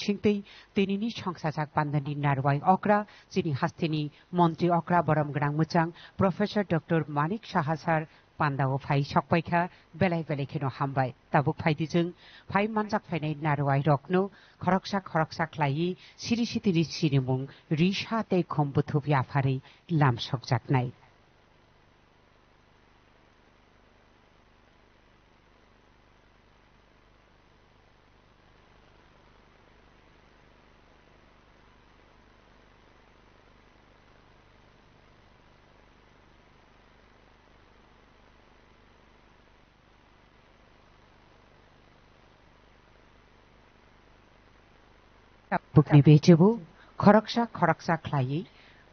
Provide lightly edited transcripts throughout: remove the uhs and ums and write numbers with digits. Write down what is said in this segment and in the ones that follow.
bisingtei tinini songsajak pandani narwai okra chini hastini মন্ত্রী okra borom grang muchang Professor Dr. Manik Shahasar pandao phai sokpaikha belai belai kheno hambai tabuk phaidijung phai manjak phainai narwai rokno khoroksa khlai siri sitiri sirimung risha te khombuthub yaphari lam sokjaknai Bukni bejebu খরকসা খ্লাই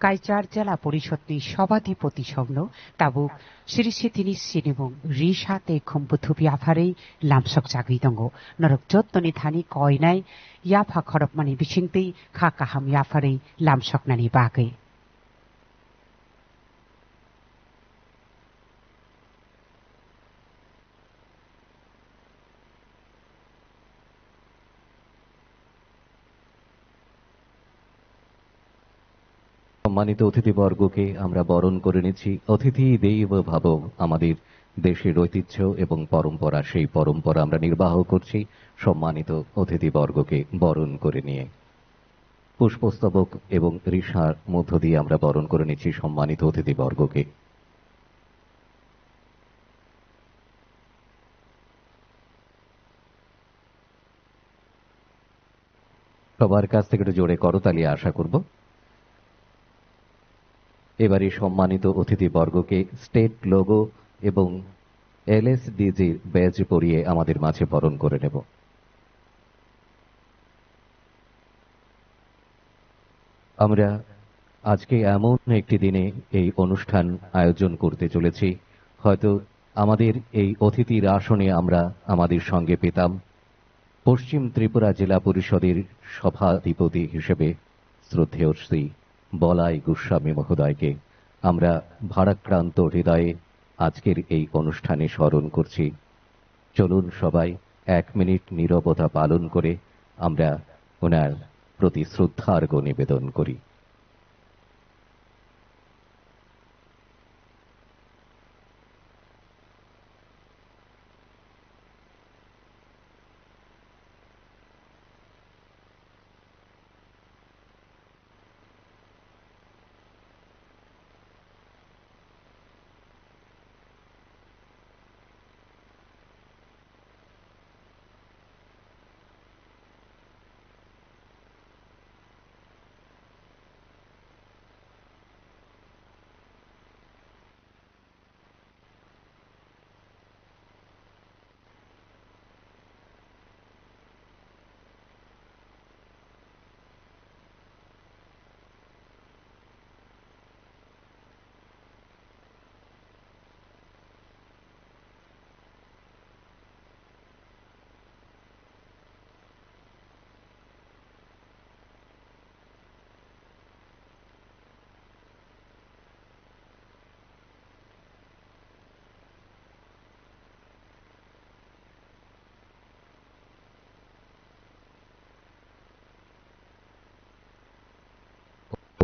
কাইচার জেলা পরিষদনি সভাধিপতি সমনো তাবুক সিরিসিতিনি সিনিমুং রিসাতে খুম্পুথুপি আফারে লামসক জাগি দङ নরক যত্তনি Thani কয়নাই ইয়াফা খরকমানি বিसिंतै खा काहाम याफारे लामसकनानि बागै সম্মানিত অতিথিবর্গকে আমরা বরণ করে নিচ্ছি। অতিথি দেব ভাব, আমাদের দেশের ঐতিহ্য এবং পরম্পরা, সেই পরম্পরা আমরা নির্বাহ করছি সম্মানিত অতিথিবর্গকে বরণ করে নিয়ে। পুষ্পস্তবক এবং ঋষার মধ্য দিয়ে আমরা বরণ করে নিচ্ছি সম্মানিত অতিথিবর্গকে। সবার কাছ থেকে একটু জোরে করতালি আশা করব। এবারে সম্মানিত অতিথিবর্গকে স্টেট লোগো এবং এলএসডিজির ব্যাজ পরিয়ে আমাদের মাঝে বরণ করে নেব। আমরা আজকে এমন একটি দিনে এই অনুষ্ঠান আয়োজন করতে চলেছি, হয়তো আমাদের এই অতিথির আসনে আমরা আমাদের সঙ্গে পেতাম পশ্চিম ত্রিপুরা জেলা পরিষদের সভাধিপতি হিসেবে শ্রদ্ধেয় শ্রী বলাই গোস্বামী মহোদয়কে। আমরা ভারাক্রান্ত হৃদয়ে আজকের এই অনুষ্ঠানে স্মরণ করছি। চলুন সবাই 1 মিনিট নীরবতা পালন করে আমরা ওনার প্রতি শ্রদ্ধার্ঘ্য নিবেদন করি।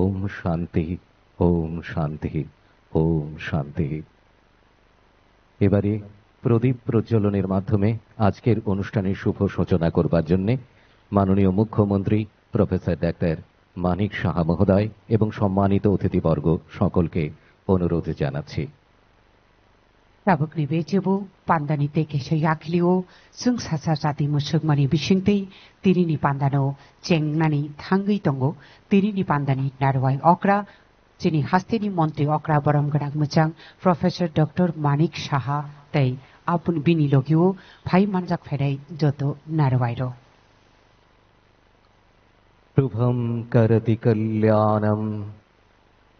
ওম শান্তি, ওম শান্তি, ওম শান্তি। এবারে প্রদীপ প্রজ্বলনের মাধ্যমে আজকের অনুষ্ঠানের শুভ সূচনা করবার জন্য মাননীয় মুখ্যমন্ত্রী প্রফেসর ডাক্তার মানিক সাহা মহোদয় এবং সম্মানিত অতিথিবর্গ সকলকে অনুরোধ জানাচ্ছি। Tabukni bejebu pandani teke yakliu sung sasa jati musukmani bisingtei tirini pandano chengnani thangai tongo tirini pandani narwai okra chini hasteni montri okra borom grang muchang Professor Dr. Manik Saha tei apun bini logiu phai manjak phainai joto narwai ro Shubham करति कल्याणम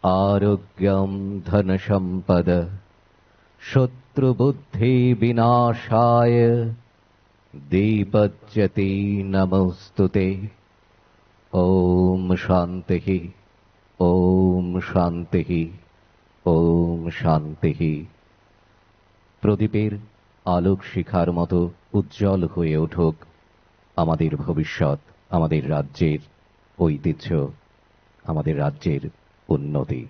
आरोग्यम धन संपद शत्रुबुद्धि विनाशाय दीपज्यति नमोस्तुते। ओम शांति, ओम शांति, ओम शांति। प्रदीपेर आलोक शिखार मतो उज्जवल हये उठुक आमादेर भविष्यत আমাদের রাজ্যের ঐতিহ্য, আমাদের রাজ্যের উন্নতি।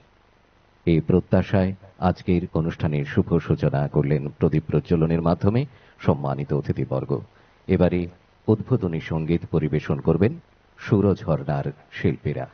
এই প্রত্যাশায় আজকের অনুষ্ঠানের শুভ সূচনা করলেন প্রদীপ প্রজ্বলনের মাধ্যমে সম্মানিত অতিথিবর্গ। এবারে উদ্বোধনী সঙ্গীত পরিবেশন করবেন সুরঝর্ণার শিল্পীরা।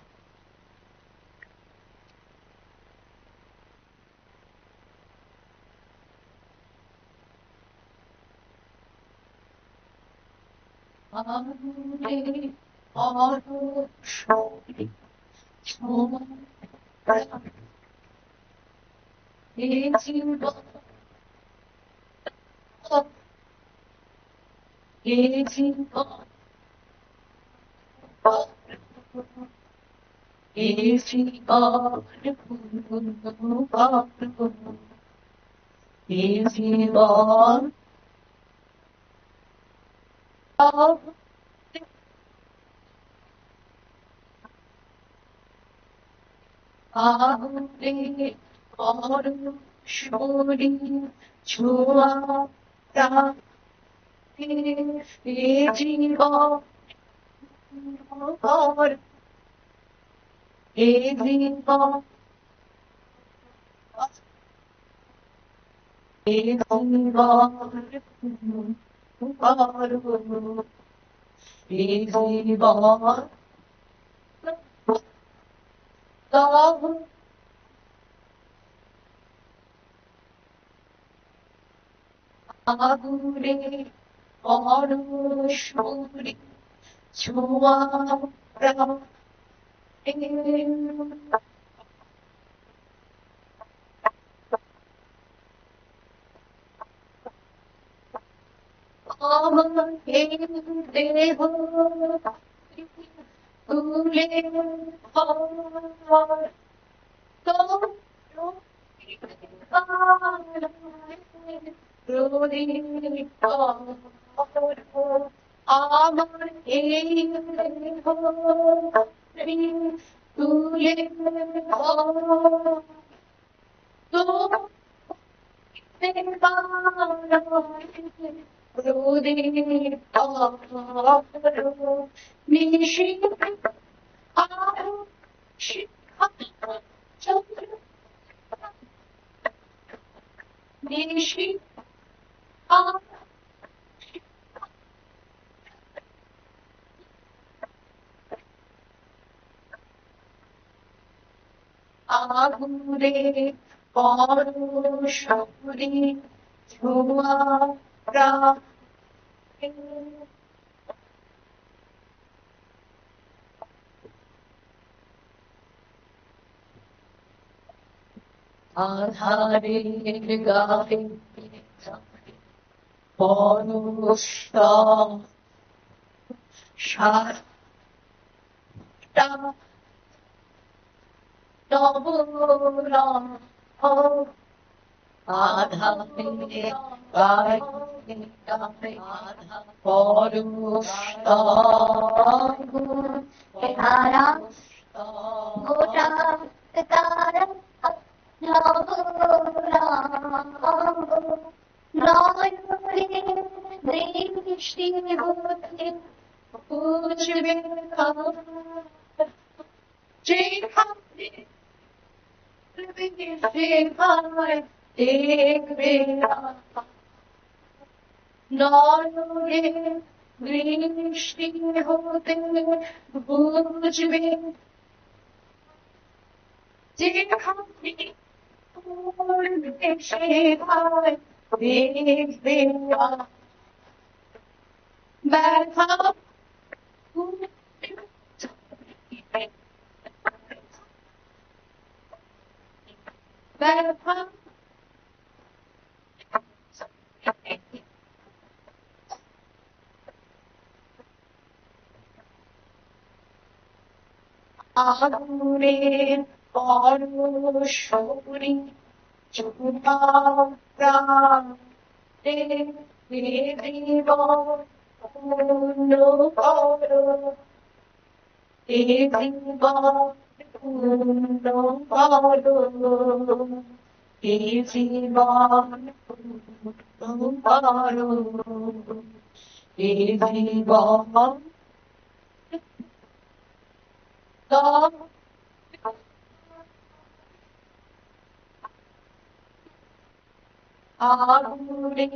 আগুনে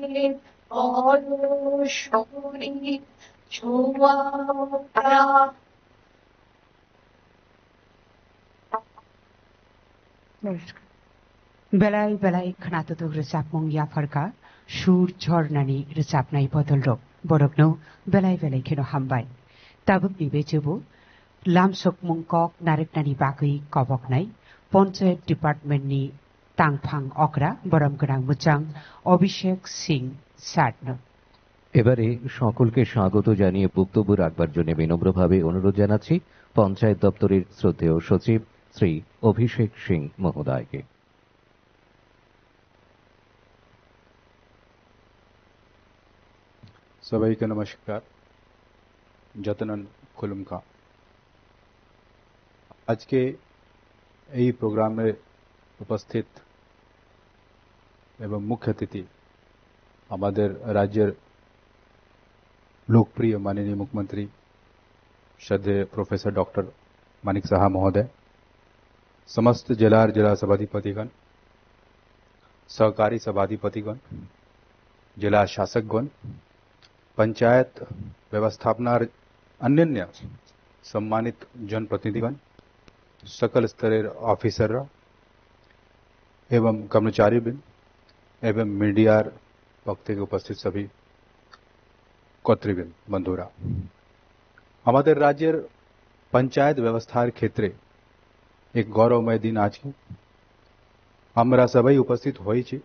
পরশরী ছোঁয়া প্রাণ। Belai belai khnatatu resapmung yafarka sur झरनानि रोजाबनाय बदलरक बरकनो बेलाय बेलाय खेनो हामबाय ताबुकनि बेचेबो लामसकमुं कक नारेकनानि बागै कबकनाय पञ्चायत डिपार्टमेन्टनि तांफां अग्रा बरम गोनां मुचां অভিষেক সিং সাটনো এবারে সকলকে স্বাগত জানিয়ে বক্তব্য রাখবার জন্য বিনম্রভাবে অনুরোধ জানাচ্ছি পঞ্চায়েত দপ্তরের শ্রদ্ধেয় সচিব শ্রী অভিষেক সিং মহোদয়কে। সবাইকে নমস্কার। যতনন খুলুমকা। আজকে এই প্রোগ্রামে উপস্থিত এবং মুখ্য অতিথি আমাদের রাজ্যের लोकप्रिय माननीय मुख्यमंत्री श्रद्धेय प्रोफेसर डॉक्टर मानिक साहा महोदय, समस्त जिला सभाधिपतिगण, सहकारी सभाधिपतिगण, जिला शासकगण, पंचायत व्यवस्थापना अन्य सम्मानित जनप्रतिनिधिगण, सकल स्तरेर ऑफिसर एवं कर्मचारीगण एवं मीडियार पक्ष থেকে उपस्थित सभी কর্তৃবৃন্দ বন্ধুরা, আমাদের রাজ্যের পঞ্চায়েত ব্যবস্থার ক্ষেত্রে এক গৌরবময় দিন আজকে আমরা সবাই উপস্থিত হয়েছি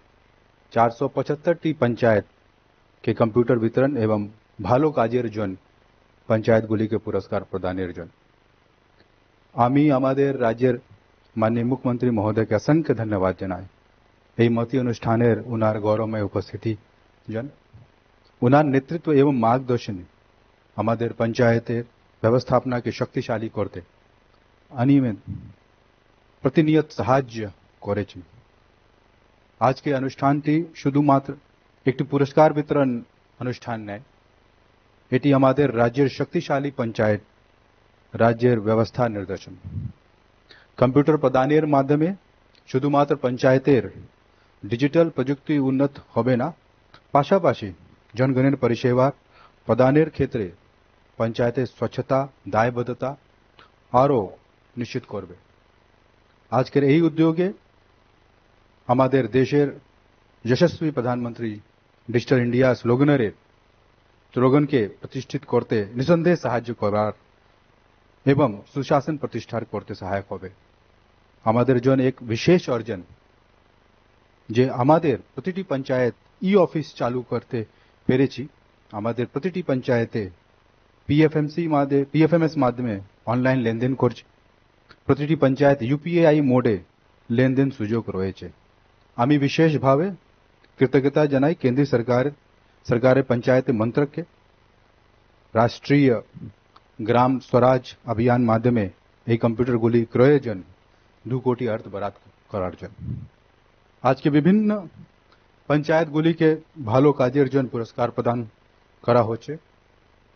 475টি পঞ্চায়েতকে কম্পিউটার বিতরণ এবং ভালো কাজের জন্য পঞ্চায়েতগুলিকে পুরস্কার প্রদানের জন্য। আমি আমাদের রাজ্যের মাননীয় মুখ্যমন্ত্রী মহোদয়কে অসংখ্য ধন্যবাদ জানাই এই মতি অনুষ্ঠানের উনার গৌরবময় উপস্থিতি জন্য। उनार नेतृत्व एवं मार्गदर्शन हमारे पंचायतेर व्यवस्थापना के शक्तिशाली करते अनियमित प्रतिनियत साहाय्य करेছেন। आज के अनुष्ठानটি শুধুমাত্র একটি পুরস্কার বিতরণ অনুষ্ঠান নয়, এটি আমাদের রাজ্যের শক্তিশালী পঞ্চায়েত রাজ্যের ব্যবস্থা নির্দেশন। কম্পিউটার প্রদানের মাধ্যমে শুধুমাত্র পঞ্চায়েতের ডিজিটাল প্রযুক্তি উন্নত হবে না, পাশাপাশি जनगणन परिसेवा प्रदानेर क्षेत्रे पंचायतेर स्वच्छता दायबद्धता आरो निश्चित करबे। आजकेर এই উদ্যোগে আমাদের দেশের यशस्वी प्रधानमंत्री डिजिटल इंडिया স্লোগানকে প্রতিষ্ঠিত করতে নিঃসন্দেহে সাহায্য করার এবং সুশাসন প্রতিষ্ঠার করতে সহায়ক হবে। আমাদের জন্য এক বিশেষ অর্জন যে আমাদের প্রতিটি পঞ্চায়েত ই অফিস চালু করতে পেরেছি। আমাদের প্রতিটি পঞ্চায়েতে পিএফএমএস মাধ্যমে অনলাইন লেনদেন করছে, প্রতিটি পঞ্চায়েত ইউপিআই মোডে লেনদেন সুযোগ রয়েছে। আমি বিশেষভাবে কৃতজ্ঞতা জানাই কেন্দ্রীয় সরকারের পঞ্চায়েত মন্ত্রককে রাষ্ট্রীয় গ্রাম স্বরাজ অভিযান মাধ্যমে এই কম্পিউটারগুলি ক্রয়ের জন্য 2 কোটি অর্থ বরাদ্দ করার জন্য। আজকে বিভিন্ন পঞ্চায়েতগুলিকে ভালো কাজের জন্য পুরস্কার প্রদান করা হচ্ছে।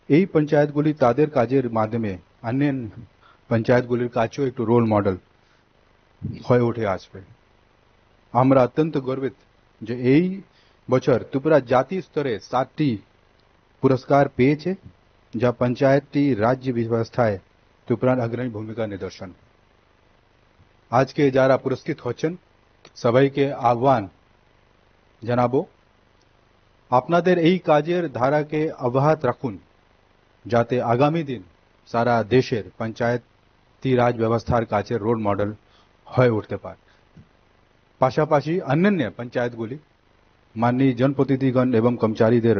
এই পঞ্চায়েতগুলি তাদের কাজের মাধ্যমে অন্য পঞ্চায়েতগুলির কাছেও একটু রোল মডেল হয়ে উঠে আসবে। আমরা অত্যন্ত গর্বিত যে এই বছর ত্রিপুরা জাতীয় স্তরে 7টি পুরস্কার পেয়েছে, যা পঞ্চায়েতটি রাজ্য ব্যবস্থায় ত্রিপুরার অগ্রণী ভূমিকা নিদর্শন। আজকে যারা পুরস্কৃত হচ্ছেন সবাইকে আহ্বান জানাবো, আপনাদের এই কাজের ধারাকে অব্যাহত রাখুন যাতে আগামী দিন সারা দেশের পঞ্চায়েতি রাজ ব্যবস্থার কাছে রোল মডেল হয়ে উঠতে পারে। পাশাপাশি অন্যান্য পঞ্চায়েতগুলি মাননীয় জনপ্রতিনিধিগণ এবং কর্মচারীদের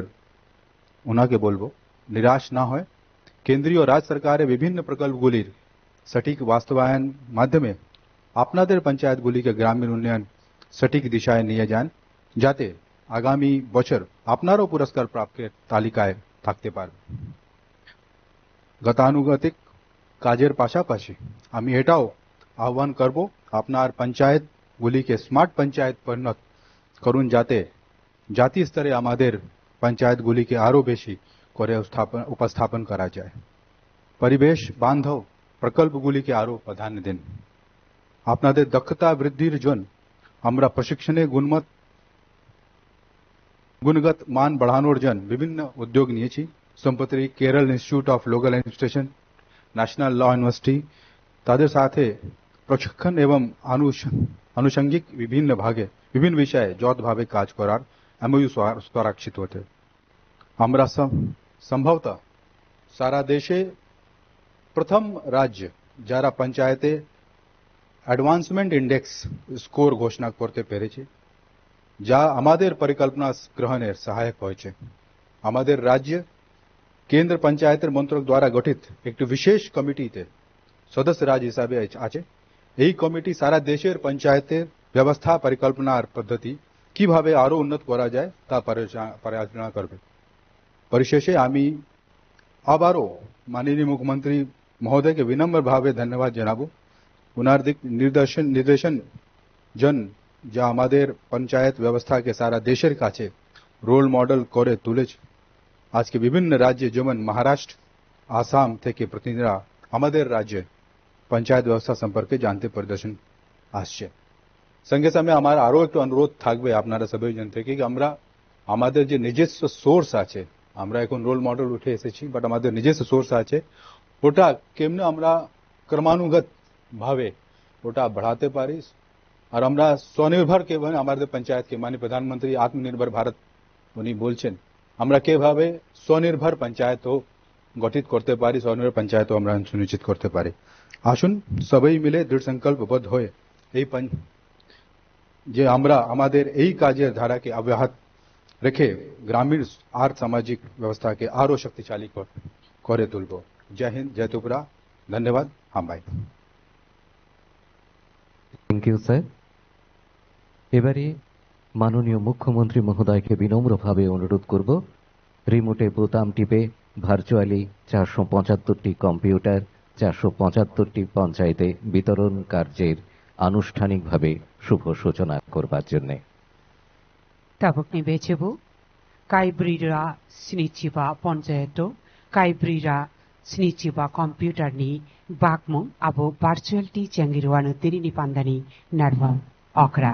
ওনাকে বলবো নিরাশ না হয়, কেন্দ্রীয় রাজ্য সরকারের বিভিন্ন প্রকল্পগুলির সঠিক বাস্তবায়ন মাধ্যমে আপনাদের পঞ্চায়েতগুলিকে গ্রামীণ উন্নয়ন সঠিক দিশায় নিয়ে যান যাতে আগামী বছর আপনারও পুরস্কার প্রাপ্তের তালিকায় থাকতে পারে। গতানুগতিক কাজের পাশাপাশি আমি এটাও আহ্বান করব আপনার পঞ্চায়েতগুলিকে স্মার্ট পঞ্চায়েত পরিণত করুন যাতে জাতীয় স্তরে আমাদের পঞ্চায়েতগুলিকে আরো বেশি করে উপস্থাপন করা যায়। পরিবেশ বান্ধব প্রকল্পগুলিকে আরো প্রাধান্য দিন। আপনাদের দক্ষতা বৃদ্ধির জন্য আমরা প্রশিক্ষণে গুণগত মান বাড়ানোর জন্য বিভিন্ন উদ্যোগ নিয়েছি। সম্প্রতি Kerala institute of local administration, national law university তাদের সাথে প্রশিক্ষণ এবং আনুষঙ্গিক বিভিন্ন বিষয়ে যৌথভাবে কাজ করার এমওইউ স্বাক্ষরিত হতে। আমরা সম্ভবত সারা দেশে প্রথম রাজ্য যারা পঞ্চায়েতে অ্যাডভান্সমেন্ট ইন্ডেক্স স্কোর ঘোষণা করতে পেরেছে, যা আমাদের পরিকল্পনা গ্রহণের সহায়ক হয়েছে। আমাদের রাজ্য কেন্দ্র পঞ্চায়েতের মন্ত্রক দ্বারা গঠিত একটি বিশেষ কমিটিতে সদস্য রাজ্য হিসাবে আছে। এই কমিটি সারা দেশের পঞ্চায়েতের ব্যবস্থা পরিকল্পনার পদ্ধতি কিভাবে আরো উন্নত করা যায় তা পর্যালোচনা করবে। পরিশেষে আমি আবারও মাননীয় মুখ্যমন্ত্রী মহোদয়কে বিনম্রভাবে ধন্যবাদ জানাবো। ওনার নির্দেশন যা আমাদের পঞ্চায়েত ব্যবস্থাকে সারা দেশের কাছে রোল মডেল করে তুলেছে। আজকে বিভিন্ন রাজ্যে যেমন মহারাষ্ট্র, আসাম থেকে প্রতিনিধিরা আমাদের রাজ্যে পঞ্চায়েত ব্যবস্থা সম্পর্কে জানতে পরিদর্শন আসছে। সঙ্গে সঙ্গে আমার আরো একটু অনুরোধ থাকবে আপনারা সবাই জন থেকে, আমরা আমাদের যে নিজস্ব সোর্স আছে, আমরা এখন রোল মডেল উঠে এসেছি, বাট আমাদের নিজস্ব সোর্স আছে, ওটা কেমনে আমরা ক্রমানুগত ভাবে ওটা বাড়াতে পারি। আর আমরা স্বনির্ভর কেভাবে আমাদের পঞ্চায়েতকে মাননীয় প্রধানমন্ত্রী আত্মনির্ভর ভারত উনি বলছেন, আমরা কিভাবে স্বনির্ভর পঞ্চায়েত গঠিত করতে পারি, স্বনির্ভর পঞ্চায়েত আমরা সুনিশ্চিত করতে পারি। আসুন সবাই মিলে দৃঢ় সংকল্পবদ্ধ হয়ে এই যে আমরা আমাদের এই কাজের ধারাকে অব্যাহত রেখে গ্রামীণ আর সামাজিক ব্যবস্থাকে আরো শক্তিশালী করে তুলব। জয় হিন্দ, জয় ত্রিপুরা। ধন্যবাদ। হাম ভাই। Thank you sir. এবারে মাননীয় মুখ্যমন্ত্রী মহোদয়কে বিনম্রভাবে অনুরোধ করব রিমোটে বোতাম টিপে ভার্চুয়ালি 475টি কম্পিউটার 475টি পঞ্চায়েতে বিতরণ কার্যের আনুষ্ঠানিকভাবে শুভ সূচনা করবার জন্য। তাবকনি বেচেবু কাইব্রিরা স্নিচিবা পঞ্চায়েত কাইব্রিরা স্নিচিবা কম্পিউটারনি বাকমু আবো ভার্চুয়ালটি চেঙ্গিরওয়ানো তিরিনি পান্দানি নারবা অকরা।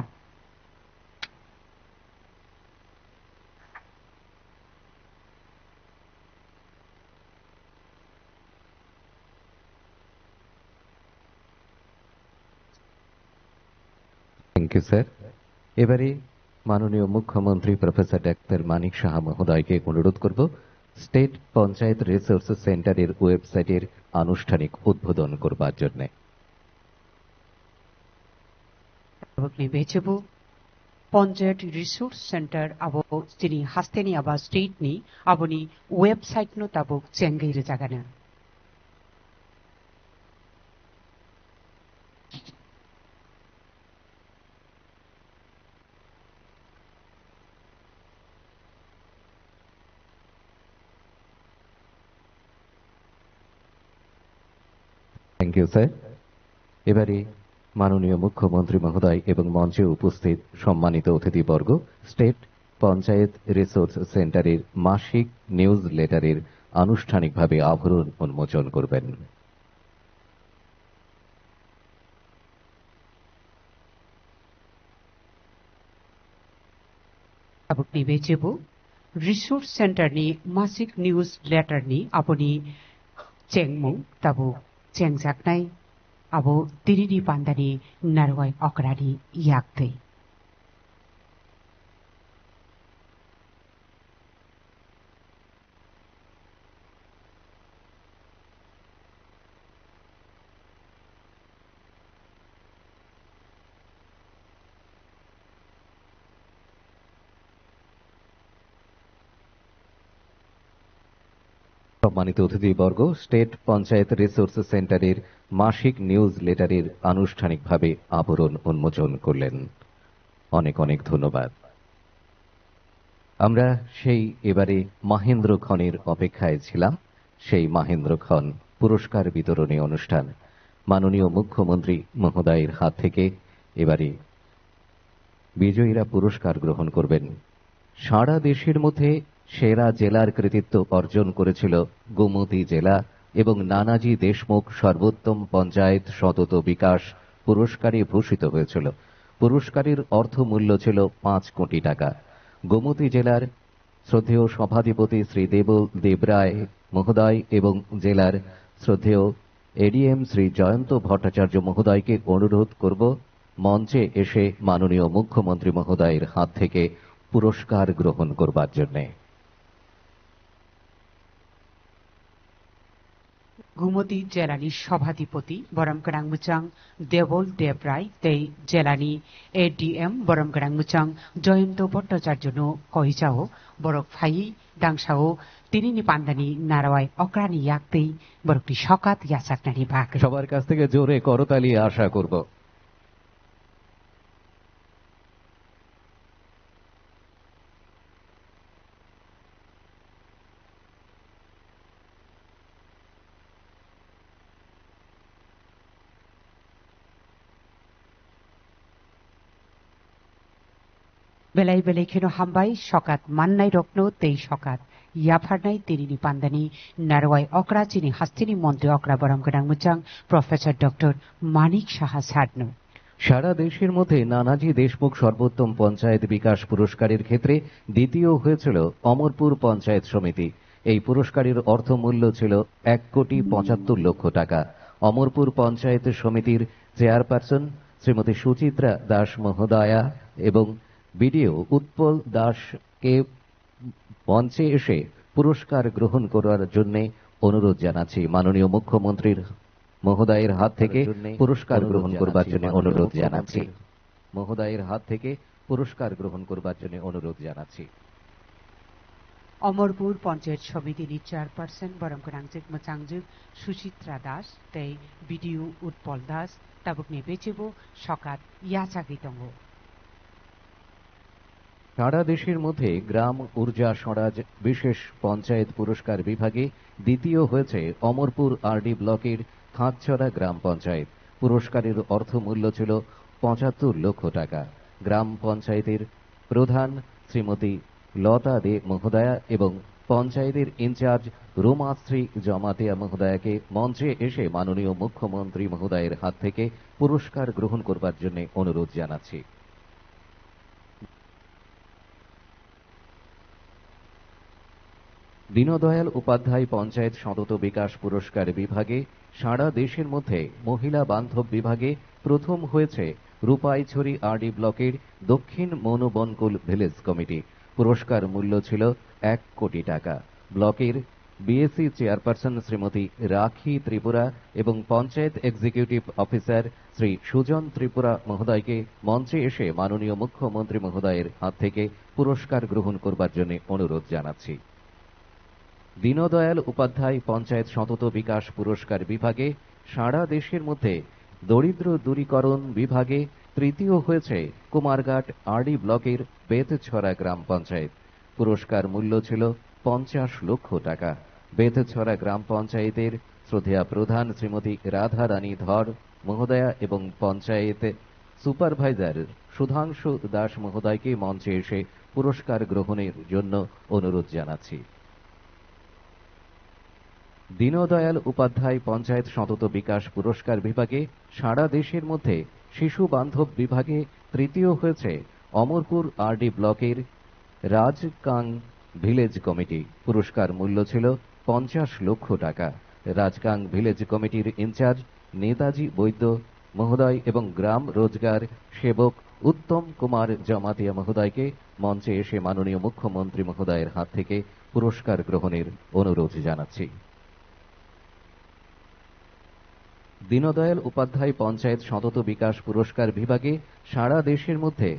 Thank you sir. এবারে মাননীয় মুখ্যমন্ত্রী প্রফেসর ডাক্তার মানিক সাহা মহোদয়কে অনুরোধ করব স্টেট পঞ্চায়েত রিসোর্স সেন্টারের ওয়েবসাইটের আনুষ্ঠানিক উদ্বোধন করবার জন্য। বেচেবু পঞ্চায়েত রিসোর্স সেন্টার আবো তিনি হাস্তেনি আবা স্টেটনি আবনি ওয়েবসাইট নো তাবুক চেঙ্গির জাগানা। Thank you sir. এবারে মাননীয় মুখ্যমন্ত্রী মহোদয় এবং মঞ্চে উপস্থিত সম্মানিত অতিথিবর্গ স্টেট পঞ্চায়েত রিসোর্স সেন্টারের মাসিক নিউজ লেটারের আনুষ্ঠানিকভাবে আবরণ উন্মোচন করবেন। তাবকনি বেচেবু রিসোর্স সেন্টারনি মাসিক নিউজ লেটারনি আপনি চেংমু তাবু চেংজাকনাই আবো তিরিনি পান্দানি নারওয়াই অকরানি ইয়াকতৈ। সম্মানিত অতিথিবর্গ স্টেট পঞ্চায়েত রিসোর্স সেন্টারের মাসিক নিউজ লেটারের আনুষ্ঠানিকভাবে আবরণ উন্মোচন করলেন। অনেক অনেক ধন্যবাদ। আমরা সেই এবারে মহেন্দ্র খনের অপেক্ষায় ছিলাম। সেই মহেন্দ্র খন পুরস্কার বিতরণী অনুষ্ঠান মাননীয় মুখ্যমন্ত্রী মহোদয়ের হাত থেকে এবারে বিজয়ীরা পুরস্কার গ্রহণ করবেন। সারা দেশের মধ্যে সেরা জেলার কৃতিত্ব অর্জন করেছিল গোমতী জেলা এবং নানাজি দেশমুখ সর্বোত্তম পঞ্চায়েত সতত বিকাশ পুরস্কারে ভূষিত হয়েছিল। পুরস্কারের অর্থমূল্য ছিল 5 কোটি টাকা। গোমতী জেলার শ্রদ্ধেয় সভাধিপতি শ্রী দেবরায় মহোদয় এবং জেলার শ্রদ্ধেয় এডিএম শ্রী জয়ন্ত ভট্টাচার্য মহোদয়কে অনুরোধ করব মঞ্চে এসে মাননীয় মুখ্যমন্ত্রী মহোদয়ের হাত থেকে পুরস্কার গ্রহণ করবার জন্যে। गुमती जेलानी सभाधिपति बरमगरां मुचां देवल देवराय तै जेलानी एडीएम बरमगरां मुचां जयंत भट्टाचार्य कहिजाओ बरक फाई दांसाओ तिनी पान्दानी नारावाय अक्रानी याक्तै बरकटी सकात याचाकनानी भाग সবার কাছ থেকে জোরে করতালি আশা করব। बेलाय बेलाय खेनो हामबाय सकात माननाय रत्न तै सकात याफारनाय तिरिनि पान्दानी नारवाय अक्रा चिनी हास्तिनी मन्त्री अक्रा बरमगरां मुचां प्रफेसर डॉक्टर मानिक साहा साधनु। সারা দেশের মধ্যে নানাজি দেশমুখ সর্বোত্তম পঞ্চায়েত বিকাশ পুরস্কারের ক্ষেত্রে দ্বিতীয় হয়েছিল অমরপুর পঞ্চায়েত সমিতি। এই পুরস্কারের অর্থমূল্য ছিল 1,75,00,000 টাকা। অমরপুর পঞ্চায়েত সমিতির চেয়ারপারসন শ্রীমতী সুচিত্রা দাস মহোদয়া এবং বিডিও উৎপল দাসকে মঞ্চে এসে পুরস্কার গ্রহণ করার জন্য অনুরোধ জানাচ্ছি। মাননীয় মুখ্যমন্ত্রীর মহোদয়ের হাত থেকে পুরস্কার গ্রহণ করবার জন্য অনুরোধ জানাচ্ছি। মহোদয়ের হাত থেকে পুরস্কার গ্রহণ করবার জন্য অনুরোধ জানাচ্ছি। अमरपुर पंचायत समिति चेयरपर्सन बरमगरांजिक मचांगजुक सुचित्रा दास तै बीडीओ उत्पल दास ताबुकने बेचेबो सकात याचागितंग। সারা দেশের মধ্যে গ্রাম ঊর্জা স্বরাজ বিশেষ পঞ্চায়েত পুরস্কার বিভাগে দ্বিতীয় হয়েছে অমরপুর আরডি ব্লকের খাঁচছড়া গ্রাম পঞ্চায়েত। পুরস্কারের অর্থমূল্য ছিল 75 লক্ষ টাকা। গ্রাম পঞ্চায়েতের প্রধান শ্রীমতী লতা দে মহোদয়া এবং পঞ্চায়েতের ইনচার্জ রোমাশ্রী জমাতিয়া মহোদয়াকে মঞ্চে এসে মাননীয় মুখ্যমন্ত্রী মহোদয়ের হাত থেকে পুরস্কার গ্রহণ করবার জন্য অনুরোধ জানাচ্ছি। দীনদয়াল উপাধ্যায় পঞ্চায়েত সতত বিকাশ পুরস্কার বিভাগে সারা দেশের মধ্যে মহিলা বান্ধব বিভাগে প্রথম হয়েছে রূপাইছড়ি আরডি ব্লকের দক্ষিণ মনোবনকুল ভিলেজ কমিটি। পুরস্কার মূল্য ছিল 1 কোটি টাকা। ব্লকের বিএসসি চেয়ারপারসন শ্রীমতী রাখি ত্রিপুরা এবং পঞ্চায়েত এক্সিকিউটিভ অফিসার শ্রী সুজন ত্রিপুরা মহোদয়কে মঞ্চে এসে মাননীয় মুখ্যমন্ত্রী মহোদয়ের হাত থেকে পুরস্কার গ্রহণ করবার জন্য অনুরোধ জানাচ্ছি। দীনদয়াল উপাধ্যায় পঞ্চায়েত সতত বিকাশ পুরস্কার বিভাগে সারা দেশের মধ্যে দরিদ্র দূরীকরণ বিভাগে তৃতীয় হয়েছে কুমারঘাট আরডি ব্লকের বেতছড়া গ্রাম পঞ্চায়েত। পুরস্কার মূল্য ছিল 50 লক্ষ টাকা। বেতছড়া গ্রাম পঞ্চায়েতের শ্রদ্ধেয়া প্রধান শ্রীমতী রাধা রানী ধর মহোদয়া এবং পঞ্চায়েত সুপারভাইজার সুধাংশু দাস মহোদয়কে মঞ্চে এসে পুরস্কার গ্রহণের জন্য অনুরোধ জানাচ্ছি। দীনদয়াল উপাধ্যায় পঞ্চায়েত সতত বিকাশ পুরস্কার বিভাগে সারা দেশের মধ্যে শিশু বান্ধব বিভাগে তৃতীয় হয়েছে অমরপুর আরডি ব্লকের রাজকাং ভিলেজ কমিটি। পুরস্কার মূল্য ছিল 50 লক্ষ টাকা। রাজকাং ভিলেজ কমিটির ইনচার্জ নেতাজি বৈদ্য মহোদয় এবং গ্রাম রোজগার সেবক উত্তম কুমার জমাতিয়া মহোদয়কে মঞ্চে এসে মাননীয় মুখ্যমন্ত্রী মহোদয়ের হাত থেকে পুরস্কার গ্রহণের অনুরোধ জানাচ্ছি। দীনদয়াল উপাধ্যায় পঞ্চায়েত সতত বিকাশ পুরস্কার বিভাগে সারা দেশের মধ্যে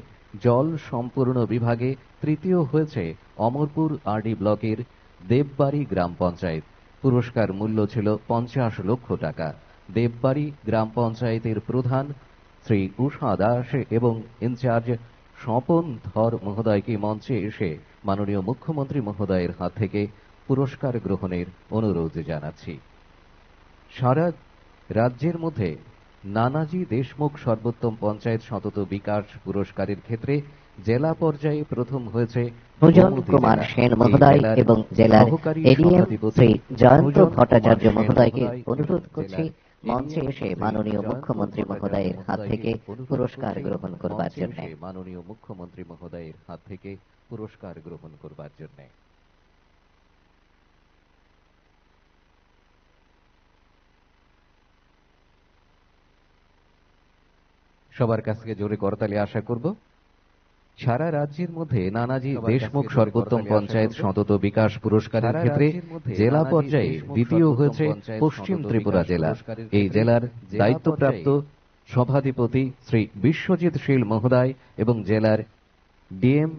জল সম্পূর্ণ বিভাগে তৃতীয় হয়েছে অমরপুর আরডি ব্লকের দেববাড়ি গ্রাম পঞ্চায়েত। পুরস্কার মূল্য ছিল 50 লক্ষ টাকা। দেববাড়ি গ্রাম পঞ্চায়েতের প্রধান শ্রী উষা দাস এবং ইনচার্জ স্বপন ধর মহোদয়কে মঞ্চে এসে মাননীয় মুখ্যমন্ত্রী মহোদয়ের হাত থেকে পুরস্কার গ্রহণের অনুরোধ জানাচ্ছি। সারা রাজ্যের মধ্যে নানাজি দেশমুখ সর্বোত্তম পঞ্চায়েত সতত বিকাশ পুরস্কারের ক্ষেত্রে জেলা পর্যায়ে প্রথম হয়েছে সুজন গোমতী কুমার জেলা। সেন এই মহোদয় জেলার এবং জেলার সহকারী এডিএম সভাধিপতি শ্রী জয়ন্ত সুজন ভট্টাচার্য কুমার সেন মহোদয়কে মহোদয় অনুরোধ এবং করছি জেলার মঞ্চে এডিএম এসে শ্রী মাননীয় জয়ন্ত মুখ্যমন্ত্রী ভট্টাচার্য মহোদয়ের হাত থেকে মহোদয়কে অনুরোধ পুরস্কার করছি গ্রহণ করবার মঞ্চে জন্য। এসে মাননীয় মুখ্যমন্ত্রী মহোদয়ের হাত থেকে পুরস্কার গ্রহণ করবার জন্য। সবার কাছ থেকে জোরে করতালি আশা করব। সারা রাজ্যের মধ্যে নানাজি দেশমুখ সর্বোত্তম পঞ্চায়েত সতত বিকাশ পুরস্কারের ক্ষেত্রে জেলা পর্যায়ে দ্বিতীয় হয়েছে পশ্চিম ত্রিপুরা জেলা। এই জেলার দায়িত্বপ্রাপ্ত সভাধিপতি শ্রী বিশ্বজিৎ শীল মহোদয় এবং জেলার ডিএম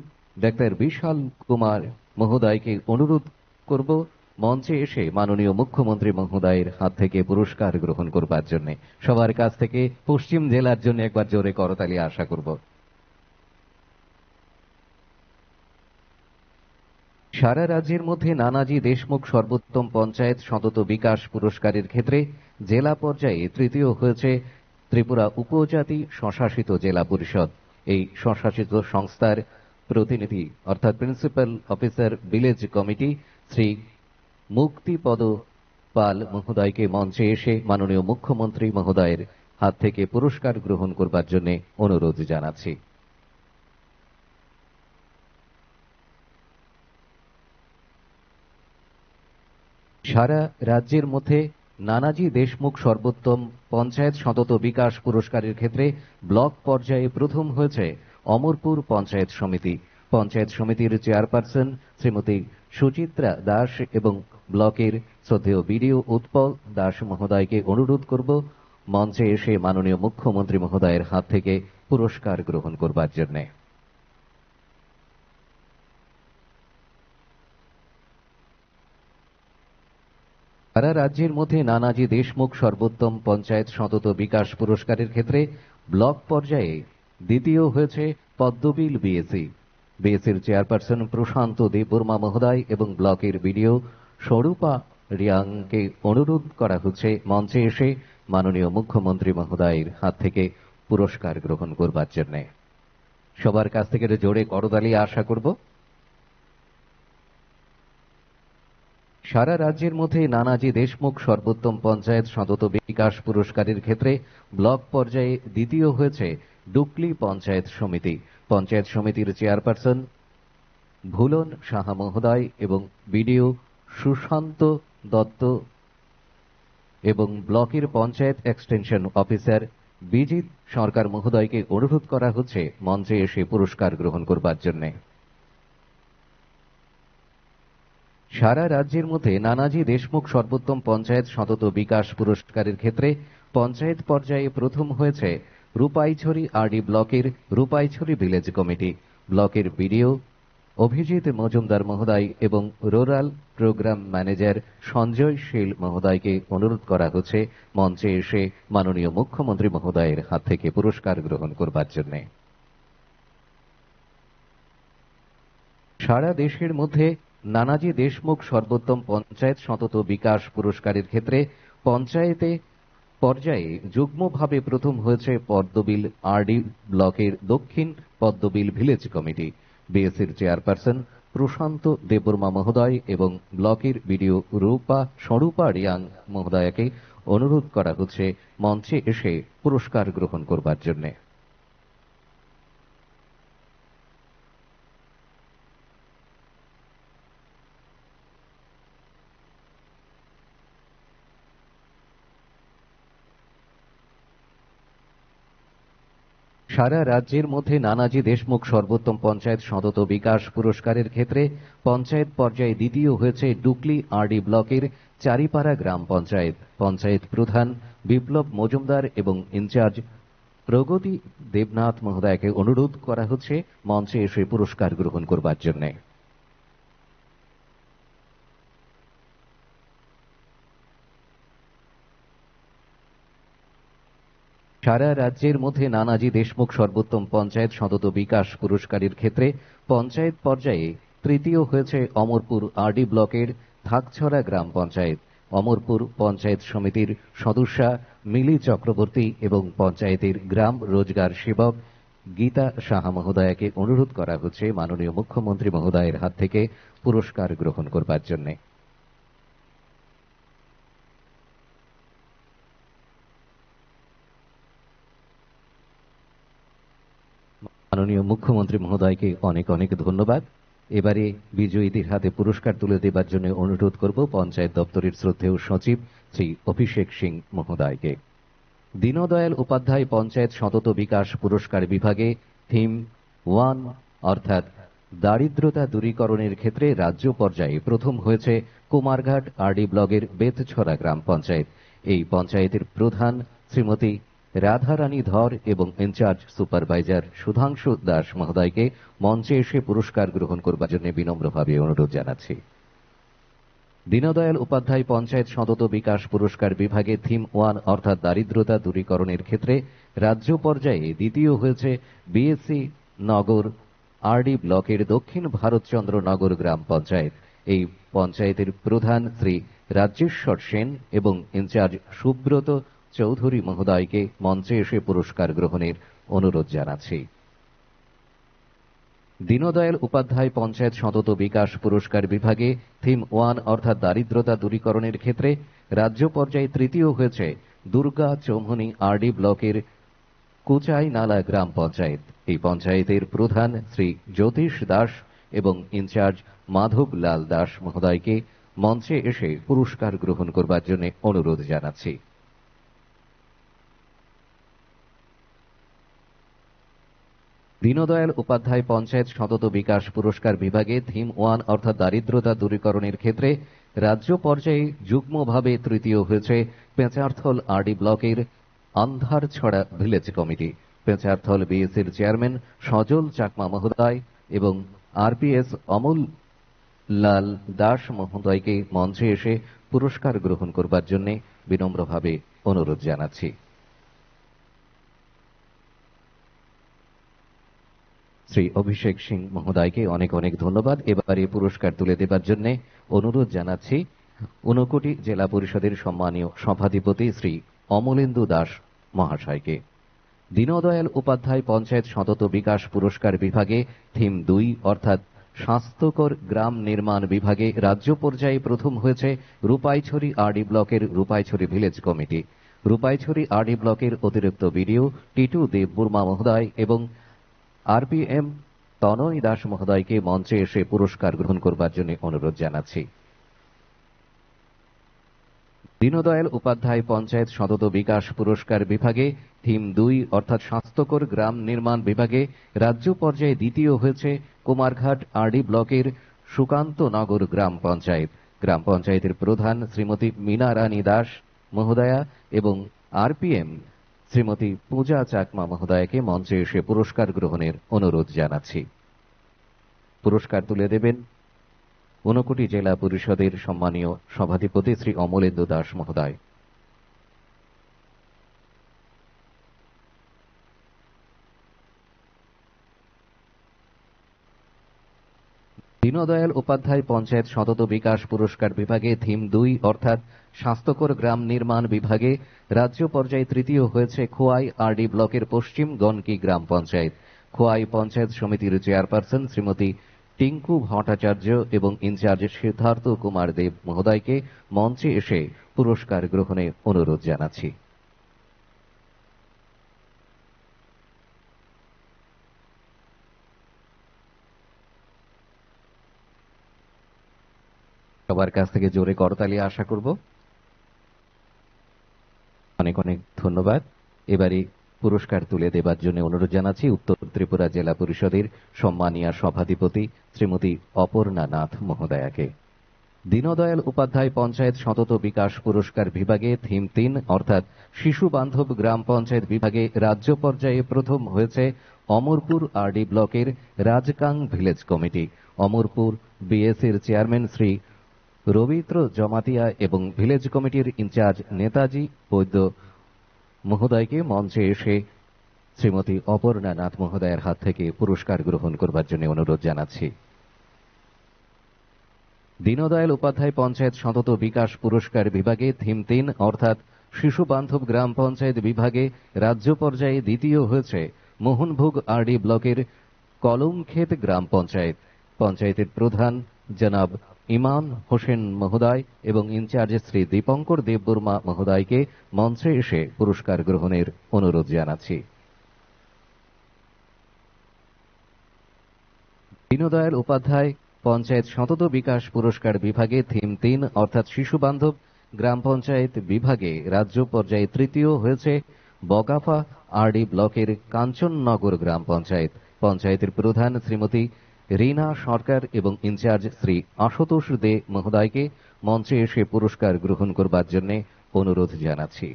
ডাক্তার বিশাল কুমার মহোদয়কে অনুরোধ করব মঞ্চে এসে মাননীয় মুখ্যমন্ত্রী মহোদয়ের হাত থেকে পুরস্কার গ্রহণ করবার জন্য। সবার কাছ থেকে পশ্চিম জেলার জন্য একবার জোরে করতালি আশা করব। সারা রাজ্যের মধ্যে নানাজি দেশমুখ সর্বোত্তম পঞ্চায়েত সতত বিকাশ পুরস্কারের ক্ষেত্রে জেলা পর্যায়ে তৃতীয় হয়েছে ত্রিপুরা উপজাতি স্বশাসিত জেলা পরিষদ। এই স্বশাসিত সংস্থার প্রতিনিধি অর্থাৎ principal officer village committee Shri Muktipada Pal মহোদয়কে মঞ্চে এসে মাননীয় মুখ্যমন্ত্রী মহোদয়ের হাত থেকে পুরস্কার গ্রহণ করবার জন্য অনুরোধ জানাচ্ছি। সারা রাজ্যের মধ্যে নানাজি দেশমুখ সর্বোত্তম পঞ্চায়েত সতত বিকাশ পুরস্কারের ক্ষেত্রে ব্লক পর্যায়ে প্রথম হয়েছে অমরপুর পঞ্চায়েত সমিতি। পঞ্চায়েত সমিতির চেয়ারপারসন শ্রীমতী সুচিত্রা দাস এবং ব্লকের শ্রদ্ধেয় বিডিও উৎপল দাস মহোদয়কে অনুরোধ করব মঞ্চে এসে মাননীয় মুখ্যমন্ত্রী মহোদয়ের হাত থেকে পুরস্কার গ্রহণ করবার জন্য। সারা রাজ্যের মধ্যে নানাজি দেশমুখ সর্বোত্তম পঞ্চায়েত সতত বিকাশ পুরস্কারের ক্ষেত্রে ব্লক পর্যায়ে দ্বিতীয় হয়েছে পদ্মবিল বিএসি। বিএসির চেয়ারপারসন প্রশান্ত দেববর্মা মহোদয় এবং ব্লকের বিডিও স্বরূপা রিয়াংকে অনুরোধ করা হচ্ছে মঞ্চে এসে মাননীয় মুখ্যমন্ত্রী মহোদয়ের হাত থেকে পুরস্কার গ্রহণ করবার জন্য। সবার কাছ থেকে জোরে করতালি আশা করব। সারা রাজ্যের মধ্যে নানাজি দেশমুখ সর্বোত্তম পঞ্চায়েত সতত বিকাশ পুরস্কারের ক্ষেত্রে ব্লক পর্যায়ে দ্বিতীয় হয়েছে ডুকলি পঞ্চায়েত সমিতি। পঞ্চায়েত সমিতির চেয়ারপারসন ভুলন সাহা মহোদয় এবং বিডিও সুশান্ত দত্ত এবং ব্লকের পঞ্চায়েত এক্সটেনশন অফিসার বিজিত সরকার মহোদয়কে অনুরোধ করা হচ্ছে মঞ্চে এসে পুরস্কার গ্রহণ করবার জন্য। সারা রাজ্যের মধ্যে নানাজি দেশমুখ সর্বোত্তম পঞ্চায়েত সতত বিকাশ পুরস্কারের ক্ষেত্রে পঞ্চায়েত পর্যায়ে প্রথম হয়েছে রূপাইছড়ি আরডি ব্লকের রূপাইছড়ি ভিলেজ কমিটি। ব্লকের বিডিও অভিজিৎ মজুমদার মহোদয় এবং রুরাল প্রোগ্রাম ম্যানেজার সঞ্জয় শীল মহোদয়কে অনুরোধ করা হচ্ছে মঞ্চে এসে মাননীয় মুখ্যমন্ত্রী মহোদয়ের হাত থেকে পুরস্কার গ্রহণ করবার জন্য। সারা দেশের মধ্যে নানাজি দেশমুখ সর্বোত্তম পঞ্চায়েত সতত বিকাশ পুরস্কারের ক্ষেত্রে পঞ্চায়েতে পর্যায়ে যুগ্মভাবে প্রথম হয়েছে পদ্মবিল আরডি ব্লকের দক্ষিণ পদ্মবিল ভিলেজ কমিটি। বিএসির চেয়ারপারসন প্রশান্ত দেববর্মা মহোদয় এবং ব্লকের বিডিও স্বরূপা রিয়াং মহোদয়কে অনুরোধ করা হচ্ছে মঞ্চে এসে পুরস্কার গ্রহণ করবার জন্য। সারা রাজ্যের মধ্যে নানাজি দেশমুখ সর্বোত্তম পঞ্চায়েত সতত বিকাশ পুরস্কারের ক্ষেত্রে পঞ্চায়েত পর্যায়ে দ্বিতীয় হয়েছে ডুকলি আরডি ব্লকের চারিপাড়া গ্রাম পঞ্চায়েত। পঞ্চায়েত প্রধান বিপ্লব মজুমদার এবং ইনচার্জ প্রগতি দেবনাথ মহোদয়কে অনুরোধ করা হচ্ছে মঞ্চে এসে পুরস্কার গ্রহণ করবার জন্য। সারা রাজ্যের মধ্যে নানাজি দেশমুখ সর্বোত্তম পঞ্চায়েত সতত বিকাশ পুরস্কারের ক্ষেত্রে পঞ্চায়েত পর্যায়ে তৃতীয় হয়েছে অমরপুর আরডি ব্লকের থাকছড়া গ্রাম পঞ্চায়েত। অমরপুর পঞ্চায়েত সমিতির সদস্যা মিলি চক্রবর্তী এবং পঞ্চায়েতের গ্রাম রোজগার সেবক গীতা সাহা মহোদয়াকে অনুরোধ করা হচ্ছে মাননীয় মুখ্যমন্ত্রী মহোদয়ের হাত থেকে পুরস্কার গ্রহণ করবার জন্য। মাননীয় মুখ্যমন্ত্রী মহোদয়কে অনেক অনেক ধন্যবাদ। এবারে বিজয়ীদের হাতে পুরস্কার তুলে দেবার জন্য অনুরোধ করব পঞ্চায়েত দপ্তরের শ্রদ্ধেয় সচিব শ্রী অভিষেক সিং মহোদয়কে। দীনদয়াল উপাধ্যায় পঞ্চায়েত সতত বিকাশ পুরস্কার বিভাগে থিম 1 অর্থাৎ দারিদ্রতা দূরীকরণের ক্ষেত্রে রাজ্য পর্যায়ে প্রথম হয়েছে কুমারঘাট আরডি ব্লকের বেতছড়া গ্রাম পঞ্চায়েত। এই পঞ্চায়েতের প্রধান শ্রীমতী রাধারানী ধর এবং ইনচার্জ সুপারভাইজার সুধাংশু দাস মহোদয়কে মঞ্চে এসে পুরস্কার গ্রহণ করবার জন্য বিনম্রভাবে অনুরোধ জানাচ্ছি। দীনদয়াল উপাধ্যায় পঞ্চায়েত সতত বিকাশ পুরস্কার বিভাগে থিম 1 অর্থাৎ দারিদ্রতা দূরীকরণের ক্ষেত্রে রাজ্য পর্যায়ে দ্বিতীয় হয়েছে বিএসসি নগর আরডি ব্লকের দক্ষিণ ভারতচন্দ্র নগর গ্রাম পঞ্চায়েত। এই পঞ্চায়েতের প্রধান শ্রী রাজেশ্বর সেন এবং ইনচার্জ সুব্রত চৌধুরী মহোদয়কে মঞ্চে এসে পুরস্কার গ্রহণের অনুরোধ জানাচ্ছি। দীনদয়াল উপাধ্যায় পঞ্চায়েত সতত বিকাশ পুরস্কার বিভাগে থিম 1 অর্থাৎ দারিদ্রতা দূরীকরণের ক্ষেত্রে রাজ্য পর্যায়ে তৃতীয় হয়েছে দুর্গা চৌমুহনী আরডি ব্লকের কুচাই নালা গ্রাম পঞ্চায়েত। এই পঞ্চায়েতের প্রধান শ্রী জ্যোতিষ দাস এবং ইনচার্জ মাধব লাল দাস মহোদয়কে মঞ্চে এসে পুরস্কার গ্রহণ করবার জন্য অনুরোধ জানাচ্ছি। দীনদয়াল উপাধ্যায় পঞ্চায়েত সতত বিকাশ পুরস্কার বিভাগে থিম 1 অর্থাৎ দারিদ্রতা দূরীকরণের ক্ষেত্রে রাজ্য পর্যায়ে যুগ্মভাবে তৃতীয় হয়েছে পেঁচারথল আরডি ব্লকের আন্ধারছড়া ভিলেজ কমিটি। পেঁচারথল বিএসির চেয়ারম্যান সজল চাকমা মহোদয় এবং আরপিএস অমল লাল দাস মহোদয়কে মঞ্চে এসে পুরস্কার গ্রহণ করবার জন্য বিনম্রভাবে অনুরোধ জানাচ্ছি। শ্রী অভিষেক সিং মহোদয়কে অনেক অনেক ধন্যবাদ। এবারে পুরস্কার তুলে দেবার জন্য অনুরোধ জানাচ্ছি ঊনকোটি জেলা পরিষদের সম্মানীয় সভাধিপতি শ্রী অমলেন্দু দাস মহাশয়কে। দীনদয়াল উপাধ্যায় পঞ্চায়েত সতত বিকাশ পুরস্কার বিভাগে থিম 2 অর্থাৎ স্বাস্থ্যকর গ্রাম নির্মাণ বিভাগে রাজ্য পর্যায়ে প্রথম হয়েছে রূপাইছড়ি আরডি ব্লকের Rupaichhari village committee. Rupaichhari RD ব্লকের অতিরিক্ত বিডিও টিটু দেব বর্মা মহোদয় এবং আরপিএম তনয় দাস মহোদয়কে মঞ্চে এসে পুরস্কার গ্রহণ করবার জন্য অনুরোধ জানাচ্ছি। দীনদয়াল উপাধ্যায় পঞ্চায়েত সতত বিকাশ পুরস্কার বিভাগে থিম 2 অর্থাৎ স্বাস্থ্যকর গ্রাম নির্মাণ বিভাগে রাজ্য পর্যায়ে দ্বিতীয় হয়েছে কুমারঘাট আরডি ব্লকের সুকান্ত নগর গ্রাম পঞ্চায়েত। গ্রাম পঞ্চায়েতের প্রধান শ্রীমতী মীনা রানী দাস মহোদয়া এবং আরপিএম শ্রীমতী পূজা চাকমা মহোদয়কে মঞ্চে এসে পুরস্কার গ্রহণের অনুরোধ জানাচ্ছি। পুরস্কার তুলে দেবেন ঊনকোটি জেলা পরিষদের সম্মানীয় সভাধিপতি শ্রী অমলেন্দু দাস মহোদয়। দীনদয়াল উপাধ্যায় পঞ্চায়েত সতত বিকাশ পুরস্কার বিভাগে থিম 2 অর্থাৎ স্বাস্থ্যকর গ্রাম নির্মাণ বিভাগে রাজ্য পর্যায়ে তৃতীয় হয়েছে খোয়াই আরডি ব্লকের পশ্চিম গনকি গ্রাম পঞ্চায়েত। খোয়াই পঞ্চায়েত সমিতির চেয়ারপারসন শ্রীমতী টিঙ্কু ভট্টাচার্য এবং ইনচার্জ সিদ্ধার্থ কুমার দেব মহোদয়কে মঞ্চে এসে পুরস্কার গ্রহণে অনুরোধ জানাচ্ছি। সবার কাছ থেকে জোরে করতালি আশা করব। অনেক অনেক ধন্যবাদ। এবারে পুরস্কার তুলে দেবার জন্য অনুরোধ জানাচ্ছি উত্তর ত্রিপুরা জেলা পরিষদের সম্মানীয় সভাধিপতি শ্রীমতী অপর্ণা নাথ মহোদয়াকে। দীনদয়াল উপাধ্যায় পঞ্চায়েত সতত বিকাশ পুরস্কার বিভাগে থিম 3 অর্থাৎ শিশু বান্ধব গ্রাম পঞ্চায়েত বিভাগে রাজ্য পর্যায়ে প্রথম হয়েছে অমরপুর আরডি ব্লকের রাজকাং ভিলেজ কমিটি। অমরপুর বিএসির চেয়ারম্যান শ্রী রবীন্দ্র জমাতিয়া এবং ভিলেজ কমিটির ইনচার্জ নেতাজি বৈদ্য মহোদয়কে মঞ্চে এসে শ্রীমতী অপর্ণা নাথ মহোদয়ের হাত থেকে পুরস্কার গ্রহণ করবার জন্য অনুরোধ জানাচ্ছি। দীনদয়াল উপাধ্যায় পঞ্চায়েত সতত বিকাশ পুরস্কার বিভাগে থিম 3 অর্থাৎ শিশু বান্ধব গ্রাম পঞ্চায়েত বিভাগে রাজ্য পর্যায়ে দ্বিতীয় হয়েছে মোহনভোগ আরডি ব্লকের কলমক্ষেত গ্রাম পঞ্চায়েত। পঞ্চায়েতের প্রধান জনাব ইমান হোসেন মহোদয় এবং ইনচার্জ শ্রী দীপঙ্কর দেববর্মা মহোদয়কে মঞ্চে এসে পুরস্কার গ্রহণের অনুরোধ জানাচ্ছি। দীনদয়াল উপাধ্যায় পঞ্চায়েত সতত বিকাশ পুরস্কার বিভাগে থিম 3 অর্থাৎ শিশু বান্ধব গ্রাম পঞ্চায়েত বিভাগে রাজ্য পর্যায়ে তৃতীয় হয়েছে বগাফা আরডি ব্লকের কাঞ্চননগর গ্রাম পঞ্চায়েত। পঞ্চায়েতের প্রধান শ্রীমতী রীনা সরকার এবং ইনচার্জ শ্রী আশুতোষ দে মহোদয়কে মঞ্চে এসে পুরস্কার গ্রহণ করবার জন্য অনুরোধ জানাচ্ছি।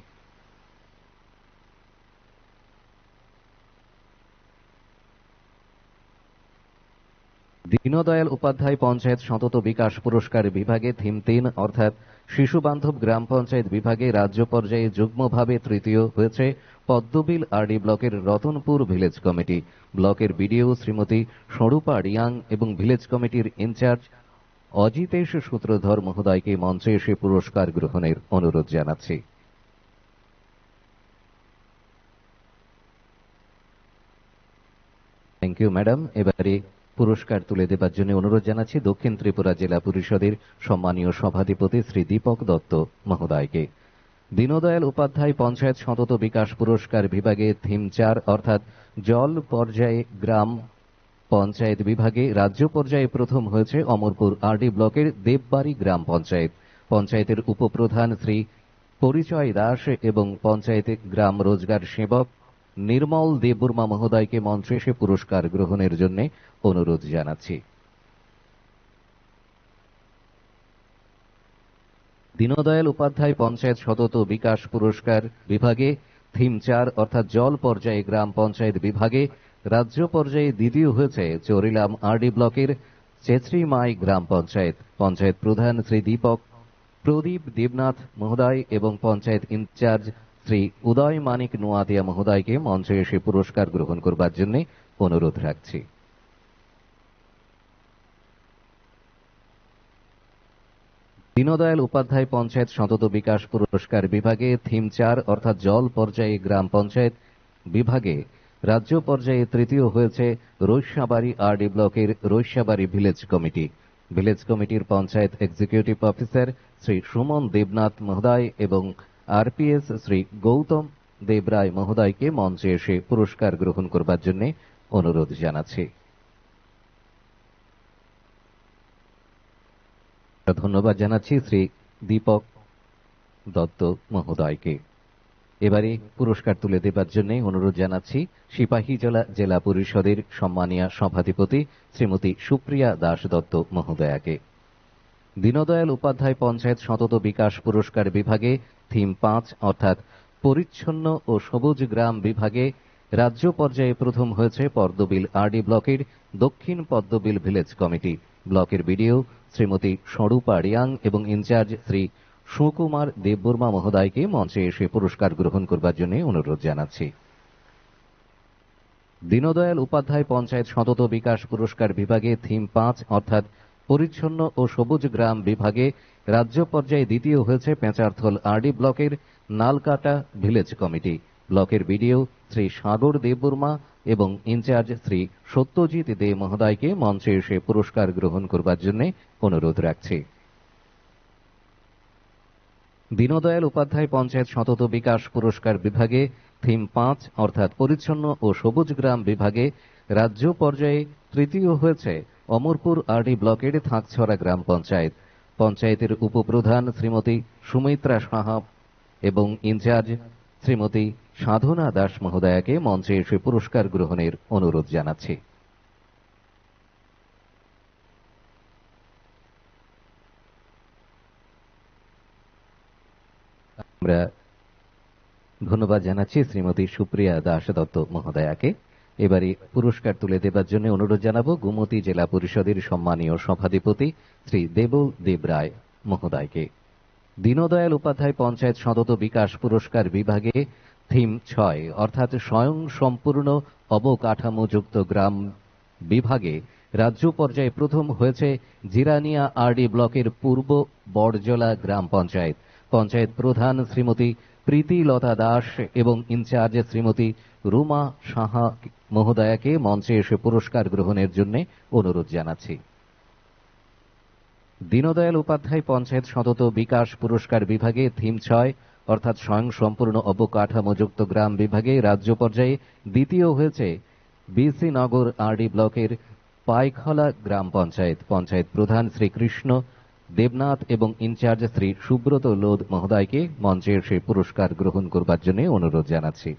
দীনদয়াল উপাধ্যায় পঞ্চায়েত সতত বিকাশ পুরস্কার বিভাগে থিম 3 অর্থাৎ শিশু বান্ধব গ্রাম পঞ্চায়েত বিভাগে রাজ্য পর্যায়ে যুগ্মভাবে তৃতীয় হয়েছে পদ্মবিল আরডি ব্লকের রতনপুর ভিলেজ কমিটি। ব্লকের বিডিও শ্রীমতী স্বরূপা রিয়াং এবং ভিলেজ কমিটির ইনচার্জ অজিতেশ সূত্রধর মহোদয়কে মঞ্চে এসে পুরস্কার গ্রহণের অনুরোধ জানাচ্ছি। Thank you madam. এবারে পুরস্কার তুলে দেবার জন্য অনুরোধ জানাচ্ছি দক্ষিণ ত্রিপুরা জেলা পরিষদের সম্মানীয় সভাধিপতি শ্রী দীপক দত্ত মহোদয়কে। দীনদয়াল উপাধ্যায় পঞ্চায়েত সতত বিকাশ পুরস্কার বিভাগে থিম 4 অর্থাৎ জল পর্যায়ে গ্রাম পঞ্চায়েত বিভাগে রাজ্য পর্যায়ে প্রথম হয়েছে অমরপুর আরডি ব্লকের দেববাড়ি গ্রাম পঞ্চায়েত। পঞ্চায়েতের উপপ্রধান শ্রী পরিচয় দাস এবং পঞ্চায়েত গ্রাম রোজগার সেবক নির্মল দেববর্মা মহোদয়কে মঞ্চে এসে পুরস্কার গ্রহণের জন্য অনুরোধ জানাচ্ছি। দীনদয়াল উপাধ্যায় পঞ্চায়েত সতত বিকাশ পুরস্কার বিভাগে থিম 4 অর্থাৎ জল পর্যায়ে গ্রাম পঞ্চায়েত বিভাগে রাজ্য পর্যায়ে দ্বিতীয় হয়েছে চরিলাম আরডি ব্লকের চেত্রিমাই গ্রাম পঞ্চায়েত। পঞ্চায়েত প্রধান শ্রী প্রদীপ দেবনাথ মহোদয় এবং পঞ্চায়েত ইনচার্জ শ্রী উদয় মানিক নোয়াতিয়া মহোদয়কে মঞ্চে এসে পুরস্কার গ্রহণ করবার জন্য অনুরোধ রাখছি। দীনদয়াল উপাধ্যায় পঞ্চায়েত সতত বিকাশ পুরস্কার বিভাগে থিম 4 অর্থাৎ জল পর্যায়ে গ্রাম পঞ্চায়েত বিভাগে রাজ্য পর্যায়ে তৃতীয় হয়েছে রৈস্যাবাড়ি আরডি ব্লকের রৈস্যাবাড়ি ভিলেজ কমিটি। ভিলেজ কমিটির পঞ্চায়েত এক্সিকিউটিভ অফিসার শ্রী সুমন দেবনাথ মহোদয় এবং আরপিএস শ্রী গৌতম দেবরায় মহোদয়কে মঞ্চে এসে পুরস্কার গ্রহণ করবার জন্য অনুরোধ জানাচ্ছি। ধন্যবাদ জানাচ্ছি শ্রী দীপক দত্ত মহোদয়কে। এবারে পুরস্কার তুলে দেবার জন্য অনুরোধ জানাচ্ছি সিপাহীজলা জেলা পরিষদের সম্মানীয় সভাধিপতি শ্রীমতী সুপ্রিয়া দাস দত্ত মহোদয়াকে। দীনদয়াল উপাধ্যায় পঞ্চায়েত সতত বিকাশ পুরস্কার বিভাগে থিম 5 অর্থাৎ পরিচ্ছন্ন ও সবুজ গ্রাম বিভাগে রাজ্য পর্যায়ে প্রথম হয়েছে পদ্মবিল আরডি ব্লকের দক্ষিণ পদ্মবিল ভিলেজ কমিটি। ব্লকের বিডিও শ্রীমতী স্বরূপা রিয়াং এবং ইনচার্জ শ্রী সুকুমার দেববর্মা মহোদয়কে মঞ্চে এসে পুরস্কার গ্রহণ করবার জন্য অনুরোধ জানাচ্ছি। দীনদয়াল উপাধ্যায় পঞ্চায়েত সতত বিকাশ পুরস্কার বিভাগে থিম 5 অর্থাৎ পরিচ্ছন্ন ও সবুজ গ্রাম বিভাগে রাজ্য পর্যায়ে দ্বিতীয় হয়েছে পেঁচারথল আরডি ব্লকের নালকাটা ভিলেজ কমিটি। ব্লকের বিডিও শ্রী সাগর দেববর্মা এবং ইনচার্জ শ্রী সত্যজিৎ দে মহোদয়কে মঞ্চে এসে পুরস্কার গ্রহণ করবার জন্য অনুরোধ রাখছি। দীনদয়াল উপাধ্যায় পঞ্চায়েত সতত বিকাশ পুরস্কার বিভাগে থিম 5 অর্থাৎ পরিচ্ছন্ন ও সবুজ গ্রাম বিভাগে রাজ্য পর্যায়ে তৃতীয় হয়েছে অমরপুর আরডি ব্লকের থাকছড়া গ্রাম পঞ্চায়েত। পঞ্চায়েতের উপপ্রধান শ্রীমতী সুমিত্রা সাহা এবং ইনচার্জ শ্রীমতী সাধনা দাস মহোদয়াকে মঞ্চে এসে পুরস্কার গ্রহণের অনুরোধ জানাচ্ছি। আমরা ধন্যবাদ জানাচ্ছি শ্রীমতী সুপ্রিয়া দাস দত্ত মহোদয়াকে। এবারে পুরস্কার তুলে দেবার জন্য অনুরোধ জানাবো গোমতী জেলা পরিষদের সম্মানীয় সভাধিপতি শ্রী দেবল দেবরায় মহোদয়কে। দীনদয়াল উপাধ্যায় পঞ্চায়েত সতত বিকাশ পুরস্কার বিভাগে থিম 6 অর্থাৎ স্বয়ং সম্পূর্ণ অবকাঠামোযুক্ত গ্রাম বিভাগে রাজ্য পর্যায়ে প্রথম হয়েছে জিরানিয়া আরডি ব্লকের পূর্ব বড়জলা গ্রাম পঞ্চায়েত। পঞ্চায়েত প্রধান শ্রীমতী প্রীতিলতা দাস এবং ইনচার্জ শ্রীমতী রুমা সাহা মহোদয়াকে মঞ্চে এসে পুরস্কার গ্রহণের জন্য অনুরোধ জানাচ্ছি। দীনদয়াল উপাধ্যায় পঞ্চায়েত সতত বিকাশ পুরস্কার বিভাগে থিম 6 অর্থাৎ স্বয়ং সম্পূর্ণ অবকাঠামোযুক্ত গ্রাম বিভাগে রাজ্য পর্যায়ে দ্বিতীয় হয়েছে বিসি নগর আরডি ব্লকের পাইখলা গ্রাম পঞ্চায়েত। পঞ্চায়েত প্রধান শ্রী কৃষ্ণ দেবনাথ এবং ইনচার্জ শ্রী সুব্রত লোধ মহোদয়কে মঞ্চে এসে পুরস্কার গ্রহণ করবার জন্য অনুরোধ জানাচ্ছি।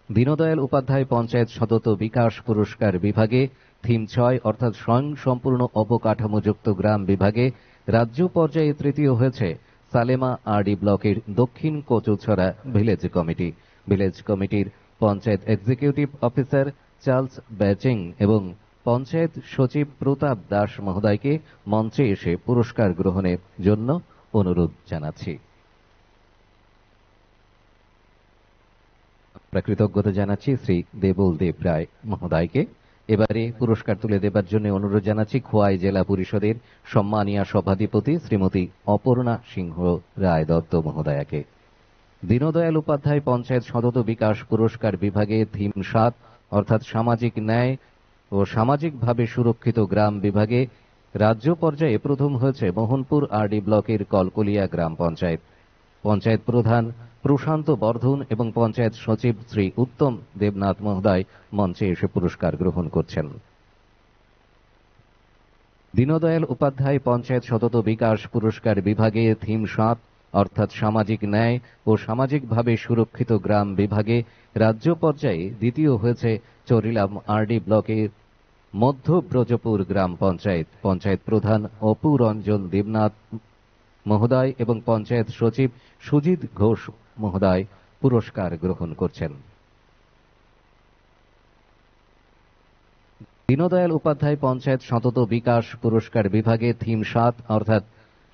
দীনদয়াল উপাধ্যায় পঞ্চায়েত সতত বিকাশ পুরস্কার বিভাগে থিম 6 অর্থাৎ স্বয়ং সম্পূর্ণ অবকাঠামোযুক্ত গ্রাম বিভাগে রাজ্য পর্যায়ে তৃতীয় হয়েছে সালেমা আরডি ব্লকের দক্ষিণ কচুছড়া ভিলেজ কমিটি। ভিলেজ কমিটির panchayat executive officer Charles batching এবং পঞ্চায়েত সচিব প্রতাপ দাস মহোদয়কে মঞ্চে এসে পুরস্কার গ্রহণের জন্য অনুরোধ জানাচ্ছি। কৃতজ্ঞতা জানাচ্ছি শ্রী দেবল দেব রায় মহোদয়কে। এবারে পুরস্কার তুলে দেবার জন্য অনুরোধ জানাচ্ছি খোয়াই জেলা পরিষদের সম্মানীয় সভাধিপতি শ্রীমতী অপর্ণা সিংহ রায় দত্ত মহোদয়াকে। দীনদয়াল উপাধ্যায় পঞ্চায়েত সতত বিকাশ পুরস্কার বিভাগে থিম 7 অর্থাৎ সামাজিক ন্যায় ও সামাজিকভাবে সুরক্ষিত গ্রাম বিভাগে রাজ্য পর্যায়ে প্রথম হয়েছে মোহনপুর আরডি ব্লকের কলকলিয়া গ্রাম পঞ্চায়েত। পঞ্চায়েত প্রধান প্রশান্ত বর্ধন এবং পঞ্চায়েত সচিব শ্রী উত্তম দেবনাথ মহোদয় মঞ্চে এসে পুরস্কার গ্রহণ করছেন। দীনদয়াল উপাধ্যায় পঞ্চায়েত সতত বিকাশ পুরস্কার বিভাগে থিম 7 অর্থাৎ সামাজিক ন্যায় ও সামাজিকভাবে সুরক্ষিত গ্রাম বিভাগে রাজ্য পর্যায়ে দ্বিতীয় হয়েছে চরিলাম আরডি ব্লকের মধ্য ব্রজপুর গ্রাম পঞ্চায়েত। পঞ্চায়েত প্রধান অপু রঞ্জন দেবনাথ মহোদয় এবং পঞ্চায়েত সচিব সুজিত ঘোষ মহোদয় পুরস্কার গ্রহণ করছেন। দীনদয়াল উপাধ্যায় পঞ্চায়েত সতত বিকাশ পুরস্কার বিভাগে থিম 7 অর্থাৎ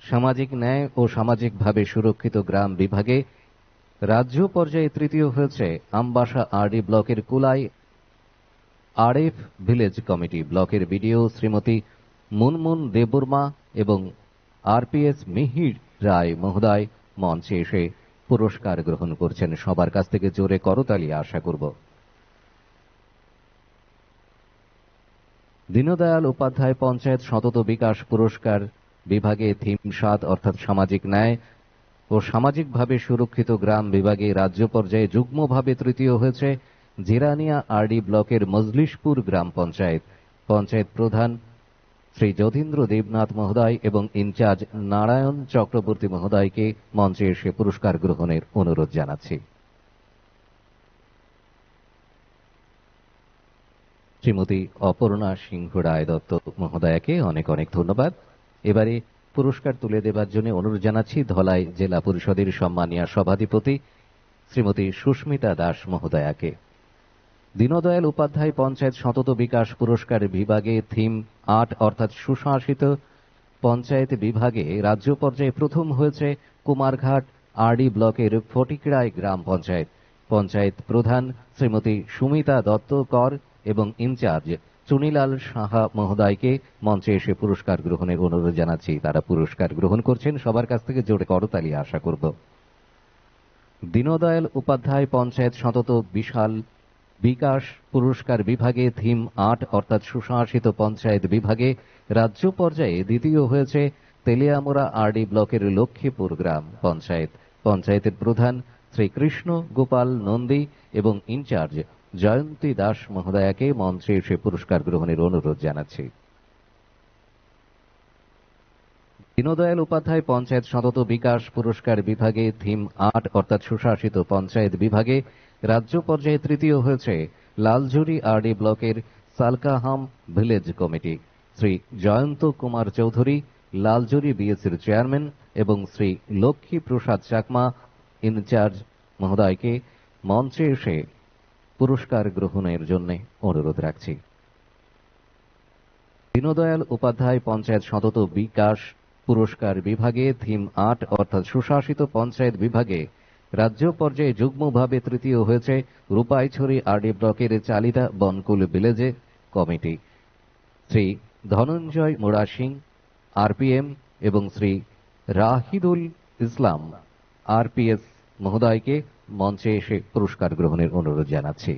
সামাজিক ন্যায় ও সামাজিকভাবে সুরক্ষিত গ্রাম বিভাগে রাজ্য পর্যায়ে তৃতীয় হয়েছে আমবাসা আরডি ব্লকের কুলাই আরএফ ভিলেজ কমিটি। ব্লকের বিডিও শ্রীমতী মুনমুন দেববর্মা এবং আরপিএস মিহির রায় মহোদয় মঞ্চে এসে পুরস্কার গ্রহণ করছেন। সবার কাছ থেকে জোরে করতালি আশা করব। দীনদয়াল উপাধ্যায় পঞ্চায়েত সতত বিকাশ পুরস্কার বিভাগে থিম 7 অর্থাৎ সামাজিক ন্যায় ও সামাজিকভাবে সুরক্ষিত গ্রাম বিভাগে রাজ্য পর্যায়ে যুগ্মভাবে তৃতীয় হয়েছে জিরানিয়া আরডি ব্লকের মজলিশপুর গ্রাম পঞ্চায়েত। পঞ্চায়েত প্রধান শ্রী যতীন্দ্র দেবনাথ মহোদয় এবং ইনচার্জ নারায়ণ চক্রবর্তী মহোদয়কে মঞ্চে এসে পুরস্কার গ্রহণের অনুরোধ জানাচ্ছি। শ্রীমতী অপর্ণা সিংহ রায় দত্ত মহোদয়াকে অনেক অনেক ধন্যবাদ। এবারে পুরস্কার তুলে দেবার জন্য অনুরোধ জানাচ্ছি ধলাই জেলা পরিষদের সম্মানীয় সভাধিপতি শ্রীমতী সুস্মিতা দাস মহোদয়াকে। দীনদয়াল উপাধ্যায় পঞ্চায়েত সতত বিকাশ পুরস্কার বিভাগে থিম 8 অর্থাৎ সুশাসিত পঞ্চায়েত বিভাগে রাজ্য পর্যায়ে প্রথম হয়েছে কুমারঘাট আরডি ব্লকের ফটিকরায় গ্রাম পঞ্চায়েত। পঞ্চায়েত প্রধান শ্রীমতী সুমিতা দত্ত কর এবং ইনচার্জ চুনিলাল সাহা মহোদয়কে মঞ্চে এসে পুরস্কার গ্রহণের অনুরোধ জানাচ্ছি। তারা পুরস্কার গ্রহণ করছেন। সবার কাছ থেকে জোরে করতালি আশা করব। দীনদয়াল উপাধ্যায় পঞ্চায়েত সতত বিশাল বিকাশ পুরস্কার বিভাগে থিম 8 অর্থাৎ সুশাসিত পঞ্চায়েত বিভাগে রাজ্য পর্যায়ে দ্বিতীয় হয়েছে তেলিয়ামুড়া আরডি ব্লকের লক্ষ্মীপুর গ্রাম পঞ্চায়েত। পঞ্চায়েতের প্রধান শ্রী কৃষ্ণ গোপাল নন্দী এবং ইনচার্জ জয়ন্তী দাস মহোদয়াকে মঞ্চে এসে পুরস্কার গ্রহণের অনুরোধ জানাচ্ছি। দীনদয়াল উপাধ্যায় পঞ্চায়েত সতত বিকাশ পুরস্কার বিভাগে থিম 8 অর্থাৎ সুশাসিত পঞ্চায়েত বিভাগে রাজ্য পর্যায়ে তৃতীয় হয়েছে লালঝুরি আরডি ব্লকের সালকাহাম ভিলেজ কমিটি। শ্রী জয়ন্ত কুমার চৌধুরী লালঝুরি বিএসির চেয়ারম্যান এবং শ্রী লক্ষ্মী প্রসাদ চাকমা ইনচার্জ মহোদয়কে মঞ্চে এসে পুরস্কার গ্রহণের জন্য অনুরোধ রাখছি। দীনদয়াল উপাধ্যায় পঞ্চায়েত সতত বিকাশ পুরস্কার বিভাগে থিম 8 অর্থাৎ সুশাসিত পঞ্চায়েত বিভাগে রাজ্য পর্যায়ে যুগ্মভাবে তৃতীয় হয়েছে রূপাইছড়ি আরডি ব্লকের চালিতা বনকুল ভিলেজে কমিটি। শ্রী ধনঞ্জয় মোড়া সিং আরপিএম এবং শ্রী রাহিদুল ইসলাম RPS মহোদয়কে মঞ্চে এসে পুরস্কার গ্রহণের অনুরোধ জানাচ্ছি।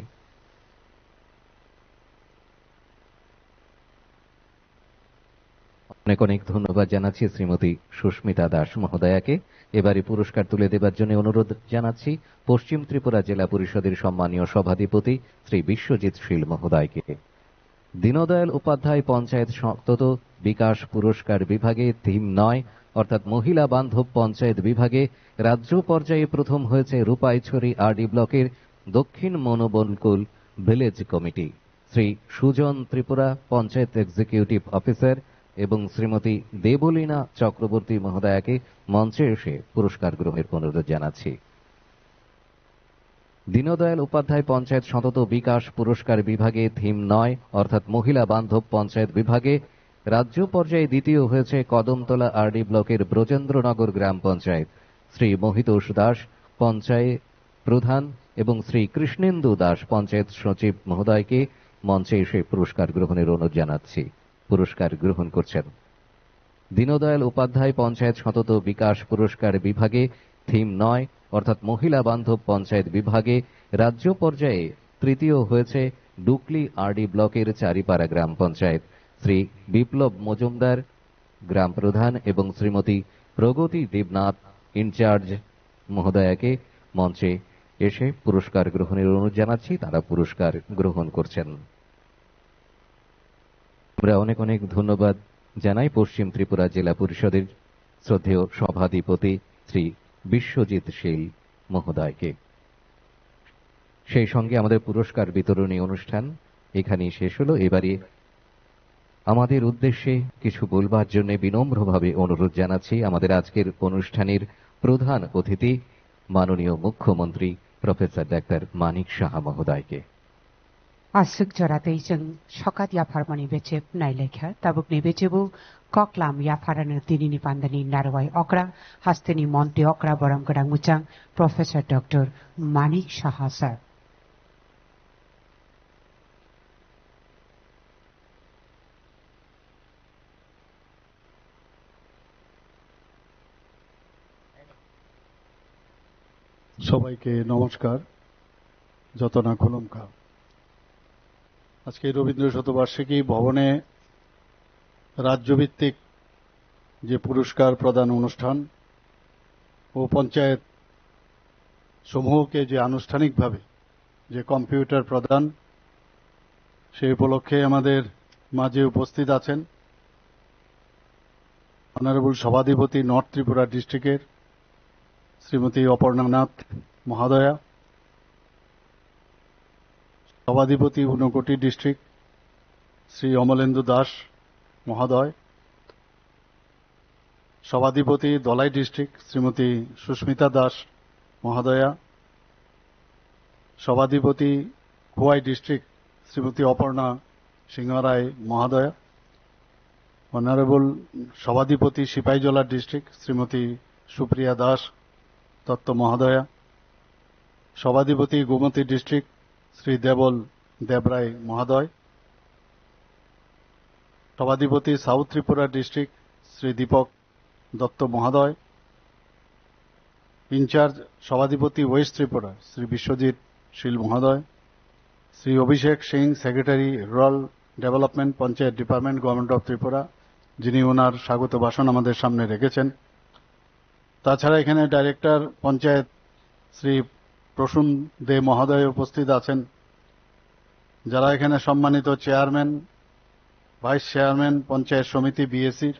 অনেক অনেক ধন্যবাদ জানাচ্ছি শ্রীমতী সুস্মিতা দাস মহোদয়াকে। এবারে পুরস্কার তুলে দেবার জন্য অনুরোধ জানাচ্ছি পশ্চিম ত্রিপুরা জেলা পরিষদের সম্মানীয় সভাধিপতি শ্রী বিশ্বজিৎ শীল মহোদয়কে। দীনদয়াল উপাধ্যায় পঞ্চায়েত সতত বিকাশ পুরস্কার বিভাগে থিম 9 অর্থাৎ মহিলা বান্ধব পঞ্চায়েত বিভাগে রাজ্য পর্যায়ে প্রথম হয়েছে রূপাইছড়ি RD ব্লকের Dakshin Monobankul village committee. Shri Sujan Tripura panchayat executive officer এবং শ্রীমতী দেবলীনা চক্রবর্তী মহোদয়াকে মঞ্চে এসে পুরস্কার গ্রহণের অনুরোধ জানাচ্ছি। দীনদয়াল উপাধ্যায় পঞ্চায়েত সতত বিকাশ পুরস্কার বিভাগে থিম 9 অর্থাৎ মহিলা বান্ধব পঞ্চায়েত বিভাগে রাজ্য পর্যায়ে দ্বিতীয় হয়েছে কদমতলা RD ব্লকের ব্রজেন্দ্রনগর গ্রাম পঞ্চায়েত। শ্রী মহিতোষ দাস পঞ্চায়েত প্রধান এবং শ্রী কৃষ্ণেন্দু দাস পঞ্চায়েত সচিব মহোদয়কে মঞ্চে এসে পুরস্কার গ্রহণের অনুরোধ জানাচ্ছি। পুরস্কার গ্রহণ করছেন দীনদয়াল উপাধ্যায় পঞ্চায়েত সতত বিকাশ পুরস্কার বিভাগে থিম 9 অর্থাৎ মহিলা বান্ধব পঞ্চায়েত বিভাগে রাজ্য পর্যায়ে তৃতীয় হয়েছে ডুকলি RD ব্লকের চারিপাড়া গ্রাম পঞ্চায়েত। শ্রী বিপ্লব মজুমদার গ্রাম প্রধান এবং শ্রীমতী প্রগতি দেবনাথ ইনচার্জ মহোদয়াকে মঞ্চে এসে পুরস্কার গ্রহণের অনুরোধ জানাচ্ছি। তারা পুরস্কার গ্রহণ করছেন। আমরা অনেক অনেক ধন্যবাদ জানাই পশ্চিম ত্রিপুরা জেলা পরিষদের শ্রদ্ধেয় সভাধিপতি শ্রী বিশ্বজিৎ শীল মহোদয়কে। সেই সঙ্গে আমাদের পুরস্কার বিতরণী অনুষ্ঠান এখানেই শেষ হলো। এবারে আমাদের উদ্দেশ্যে কিছু বলবার জন্য বিনম্রভাবে অনুরোধ জানাচ্ছি আমাদের আজকের অনুষ্ঠানের প্রধান অতিথি মাননীয় মুখ্যমন্ত্রী প্রফেসর ডাক্তার মানিক সাহা মহোদয়কে। Asuk joratei jeng sokat yafarmani becep nailekha tabuk ni becebu koklam yafaranu tinini pandani narwai okra hasteni monte okra boram gadang muchang Professor Dr. Manik Saha sir. সবাইকে নমস্কার, যতনা খুলুমকা। আজকে রবীন্দ্র শতবার্ষিকী ভবনে রাজ্যভিত্তিক যে পুরস্কার প্রদান অনুষ্ঠান ও পঞ্চায়েত সমূহকে যে আনুষ্ঠানিকভাবে যে কম্পিউটার প্রদান, সেই উপলক্ষে আমাদের মাঝে উপস্থিত আছেন অনারেবল সভাধিপতি নর্থ ত্রিপুরা ডিস্ট্রিক্টের শ্রীমতী অপর্ণা নাথ মহোদয়া, সভাধিপতি ঊনকোটি ডিস্ট্রিক্ট শ্রী অমলেন্দু দাস মহোদয়, সভাধিপতি দলাই ডিস্ট্রিক্ট শ্রীমতী সুস্মিতা দাস মহোদয়া, সভাধিপতি খোয়াই ডিস্ট্রিক্ট শ্রীমতী অপর্ণা সিংহরায় মহোদয়া, অনারেবল সভাধিপতি সিপাহীজলা ডিস্ট্রিক্ট শ্রীমতী সুপ্রিয়া দাস দত্ত মহোদয়া, সভাধিপতি গোমতী ডিস্ট্রিক্ট শ্রী দেবল দেবরায় মহোদয়, সভাধিপতি সাউথ ত্রিপুরা ডিস্ট্রিক্ট শ্রী দীপক দত্ত মহোদয়, ইনচার্জ সভাধিপতি ওয়েস্ট ত্রিপুরা শ্রী বিশ্বজিৎ শীল মহোদয়, Shri Abhishek Singh secretary rural development panchayat department government of Tripura, যিনি ওনার স্বাগত ভাষণ আমাদের সামনে রেখেছেন। তাছাড়া এখানে ডাইরেক্টর পঞ্চায়েত শ্রী প্রসূন দে মহোদয় উপস্থিত আছেন। যারা এখানে সম্মানিত চেয়ারম্যান, ভাইস চেয়ারম্যান পঞ্চায়েত সমিতি বিএসির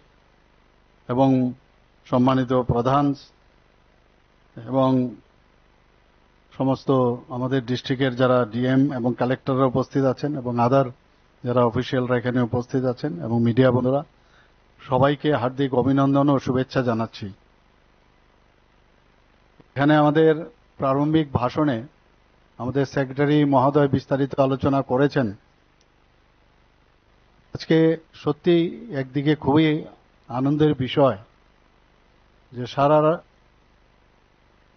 এবং সম্মানিত প্রধান এবং সমস্ত আমাদের ডিস্ট্রিক্টের যারা ডিএম এবং কালেক্টররা উপস্থিত আছেন এবং আদার যারা অফিসিয়ালরা এখানে উপস্থিত আছেন এবং মিডিয়া বন্ধুরা, সবাইকে হার্দিক অভিনন্দন ও শুভেচ্ছা জানাচ্ছি। এখানে আমাদের প্রারম্ভিক ভাষণে আমাদের সেক্রেটারি মহোদয় বিস্তারিত আলোচনা করেছেন। আজকে সত্যি একদিকে খুবই আনন্দের বিষয় যে সারা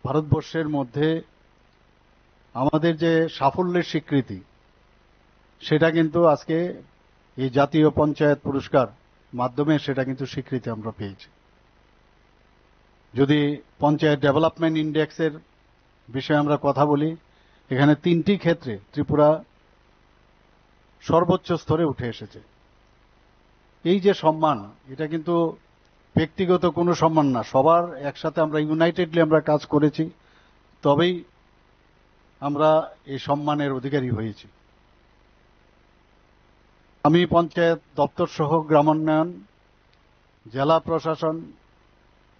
ভারতবর্ষের মধ্যে আমাদের যে সাফল্যের স্বীকৃতি, সেটা কিন্তু আজকে এই জাতীয় পঞ্চায়েত পুরস্কার মাধ্যমে সেটা কিন্তু স্বীকৃতি আমরা পেয়েছি। যদি পঞ্চায়েত ডেভেলপমেন্ট ইন্ডেক্সের বিষয়ে আমরা কথা বলি, এখানে 3টি ক্ষেত্রে ত্রিপুরা সর্বোচ্চ স্তরে উঠে এসেছে। এই যে সম্মান, এটা কিন্তু ব্যক্তিগত কোনো সম্মান না, সবার একসাথে আমরা ইউনাইটেডলি আমরা কাজ করেছি, তবেই আমরা এই সম্মানের অধিকারী হয়েছি। আমি পঞ্চায়েত দপ্তর সহ গ্রামোন্নয়ন, জেলা প্রশাসন,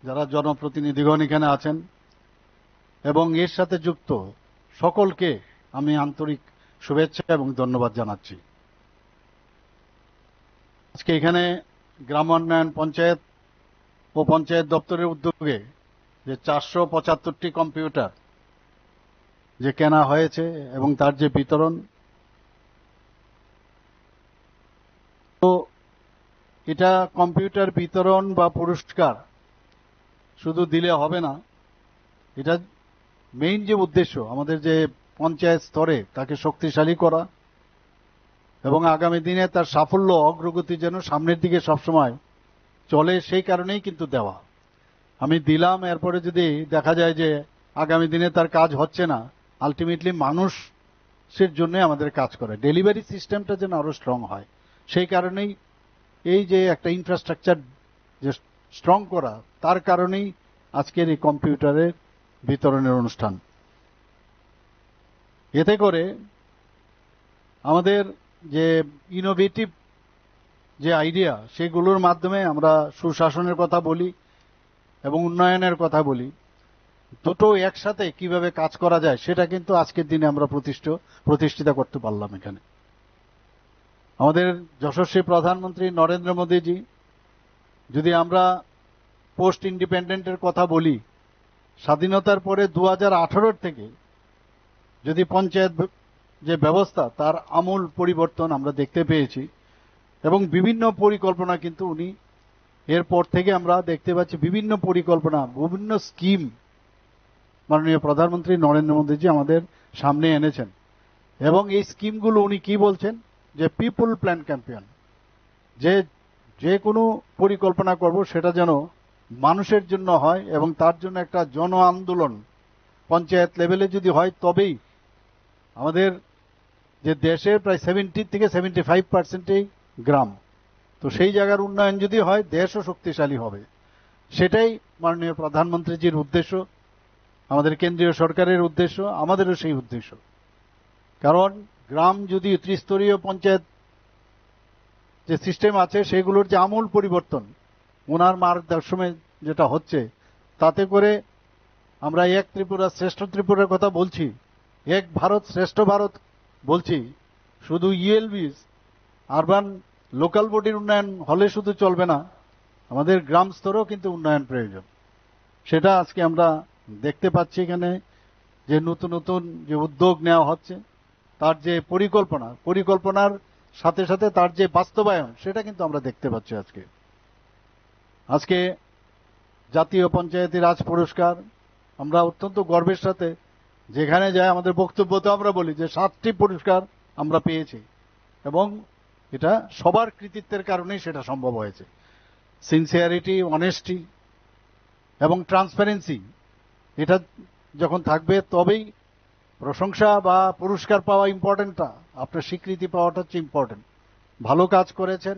যারা জনপ্রতিনিধিগণ এখানে আছেন এবং এর সাথে যুক্ত সকলকে আমি আন্তরিক শুভেচ্ছা এবং ধন্যবাদ জানাচ্ছি। আজকে এখানে গ্রামোন্নয়ন পঞ্চায়েত ও পঞ্চায়েত দপ্তরের উদ্যোগে যে 475টি কম্পিউটার যে কেনা হয়েছে এবং তার যে বিতরণ, তো এটা কম্পিউটার বিতরণ বা পুরস্কার শুধু দিলে হবে না, এটা মেইন যে উদ্দেশ্য আমাদের যে পঞ্চায়েত স্তরে তাকে শক্তিশালী করা এবং আগামী দিনে তার সাফল্য অগ্রগতি যেন সামনের দিকে সবসময় চলে, সেই কারণেই কিন্তু দেওয়া। আমি দিলাম, এরপরে যদি দেখা যায় যে আগামী দিনে তার কাজ হচ্ছে না, আলটিমেটলি মানুষের জন্য আমাদের কাজ করে, ডেলিভারি সিস্টেমটা যেন আরো স্ট্রং হয়, সেই কারণেই এই যে একটা ইনফ্রাস্ট্রাকচার যে স্ট্রং করা, তার কারণেই আজকের এই কম্পিউটারের বিতরণের অনুষ্ঠান। এতে করে আমাদের যে ইনোভেটিভ যে আইডিয়া, সেগুলোর মাধ্যমে আমরা সুশাসনের কথা বলি এবং উন্নয়নের কথা বলি, দুটো একসাথে কিভাবে কাজ করা যায় সেটা কিন্তু আজকের দিনে আমরা প্রতিষ্ঠিত করতে পারলাম। এখানে আমাদের যশস্বী প্রধানমন্ত্রী নরেন্দ্র মোদীজি, যদি আমরা পোস্ট ইন্ডিপেন্ডেন্টের কথা বলি, স্বাধীনতার পরে 2018 থেকে যদি পঞ্চায়েত যে ব্যবস্থা তার আমূল পরিবর্তন আমরা দেখতে পেয়েছি এবং বিভিন্ন পরিকল্পনা কিন্তু উনি এরপর থেকে আমরা দেখতে পাচ্ছি, বিভিন্ন পরিকল্পনা, বিভিন্ন স্কিম মাননীয় প্রধানমন্ত্রী নরেন্দ্র মোদীজি আমাদের সামনে এনেছেন। এবং এই স্কিমগুলো উনি কি বলছেন, যে পিপল প্ল্যান ক্যাম্পেইন, যে কোনো পরিকল্পনা করব সেটা যেন মানুষের জন্য হয় এবং তার জন্য একটা জন আন্দোলন পঞ্চায়েত লেভেলে যদি হয়, তবেই আমাদের যে দেশের প্রায় 70 থেকে 75% গ্রাম, তো সেই জায়গার উন্নয়ন যদি হয় দেশও শক্তিশালী হবে। সেটাই মাননীয় প্রধানমন্ত্রীজির উদ্দেশ্য, আমাদের কেন্দ্রীয় সরকারের উদ্দেশ্য, আমাদেরও সেই উদ্দেশ্য। কারণ গ্রাম যদি ত্রিস্তরীয় পঞ্চায়েত যে সিস্টেম আছে সেগুলোর যে আমূল পরিবর্তন ওনার মার্গদর্শনে যেটা হচ্ছে, তাতে করে আমরা এক ত্রিপুরা শ্রেষ্ঠ ত্রিপুরার কথা বলছি, এক ভারত শ্রেষ্ঠ ভারত বলছি। শুধু ইএলবিস আরবান লোকাল বডির উন্নয়ন হলে শুধু চলবে না, আমাদের গ্রাম স্তরেও কিন্তু উন্নয়ন প্রয়োজন। সেটা আজকে আমরা দেখতে পাচ্ছি এখানে যে নতুন নতুন যে উদ্যোগ নেওয়া হচ্ছে, তার যে পরিকল্পনার সাথে সাথে তার যে বাস্তবায়ন, সেটা কিন্তু আমরা দেখতে পাচ্ছি। আজকে জাতীয় পঞ্চায়েতি রাজ পুরস্কার আমরা অত্যন্ত গর্বের সাথে যেখানে যাই আমাদের বক্তব্য তো আমরা বলি যে 7টি পুরস্কার আমরা পেয়েছি এবং এটা সবার কৃতিত্বের কারণেই সেটা সম্ভব হয়েছে। সিনসিয়ারিটি, অনেস্টি এবং ট্রান্সপারেন্সি, এটা যখন থাকবে তবেই প্রশংসা বা পুরস্কার পাওয়া ইম্পর্টেন্ট না, আপনার স্বীকৃতি পাওয়াটা হচ্ছে ইম্পর্টেন্ট। ভালো কাজ করেছেন,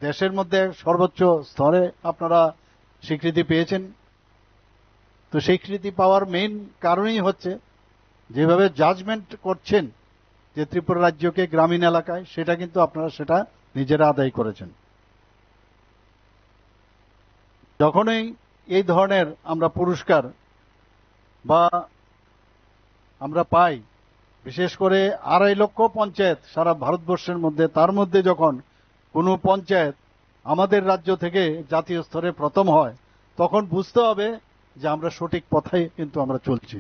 দেশের মধ্যে সর্বোচ্চ স্তরে আপনারা স্বীকৃতি পেয়েছেন, তো স্বীকৃতি পাওয়ার মেইন কারণই হচ্ছে যেভাবে জাজমেন্ট করছেন যে ত্রিপুরা রাজ্যকে গ্রামীণ এলাকায়, সেটা কিন্তু আপনারা সেটা নিজেরা আদায় করেছেন। যখনই এই ধরনের আমরা পুরস্কার বা আমরা পাই, বিশেষ করে 2.5 লক্ষ পঞ্চায়েত সারা ভারতবর্ষের মধ্যে, তার মধ্যে যখন কোনো পঞ্চায়েত আমাদের রাজ্য থেকে জাতীয় স্তরে প্রথম হয়, তখন বুঝতে হবে যে আমরা সঠিক পথে কিন্তু আমরা চলছি,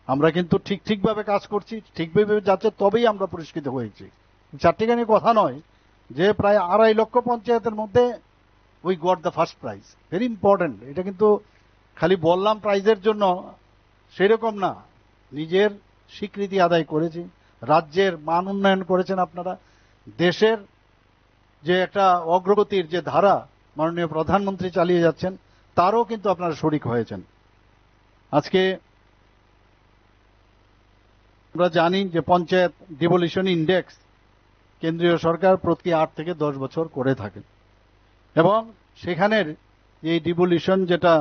আমরা কিন্তু ঠিকভাবে কাজ করছি, ঠিকভাবে যাচ্ছে, তবেই আমরা পুরস্কৃত হয়েছি। চারটিখানি কথা নয় যে প্রায় 2.5 লক্ষ পঞ্চায়েতের মধ্যে we got the first prize, very important. এটা কিন্তু খালি বললাম প্রাইজের জন্য, সেরকম না, নিজের স্বীকৃতি আদায় করেছি, রাজ্যের মান উন্নয়ন করেছেন আপনারা, দেশের যে একটা অগ্রগতির যে ধারা মাননীয় প্রধানমন্ত্রী চালিয়ে যাচ্ছেন, তারও কিন্তু আপনারা শরিক হয়েছেন। আজকে আমরা জানি যে পঞ্চায়েত ডিভলিউশন ইন্ডেক্স কেন্দ্রীয় সরকার প্রতি 8 থেকে 10 বছর করে থাকে, এবং সেখানের এই ডিভলিউশন যেটা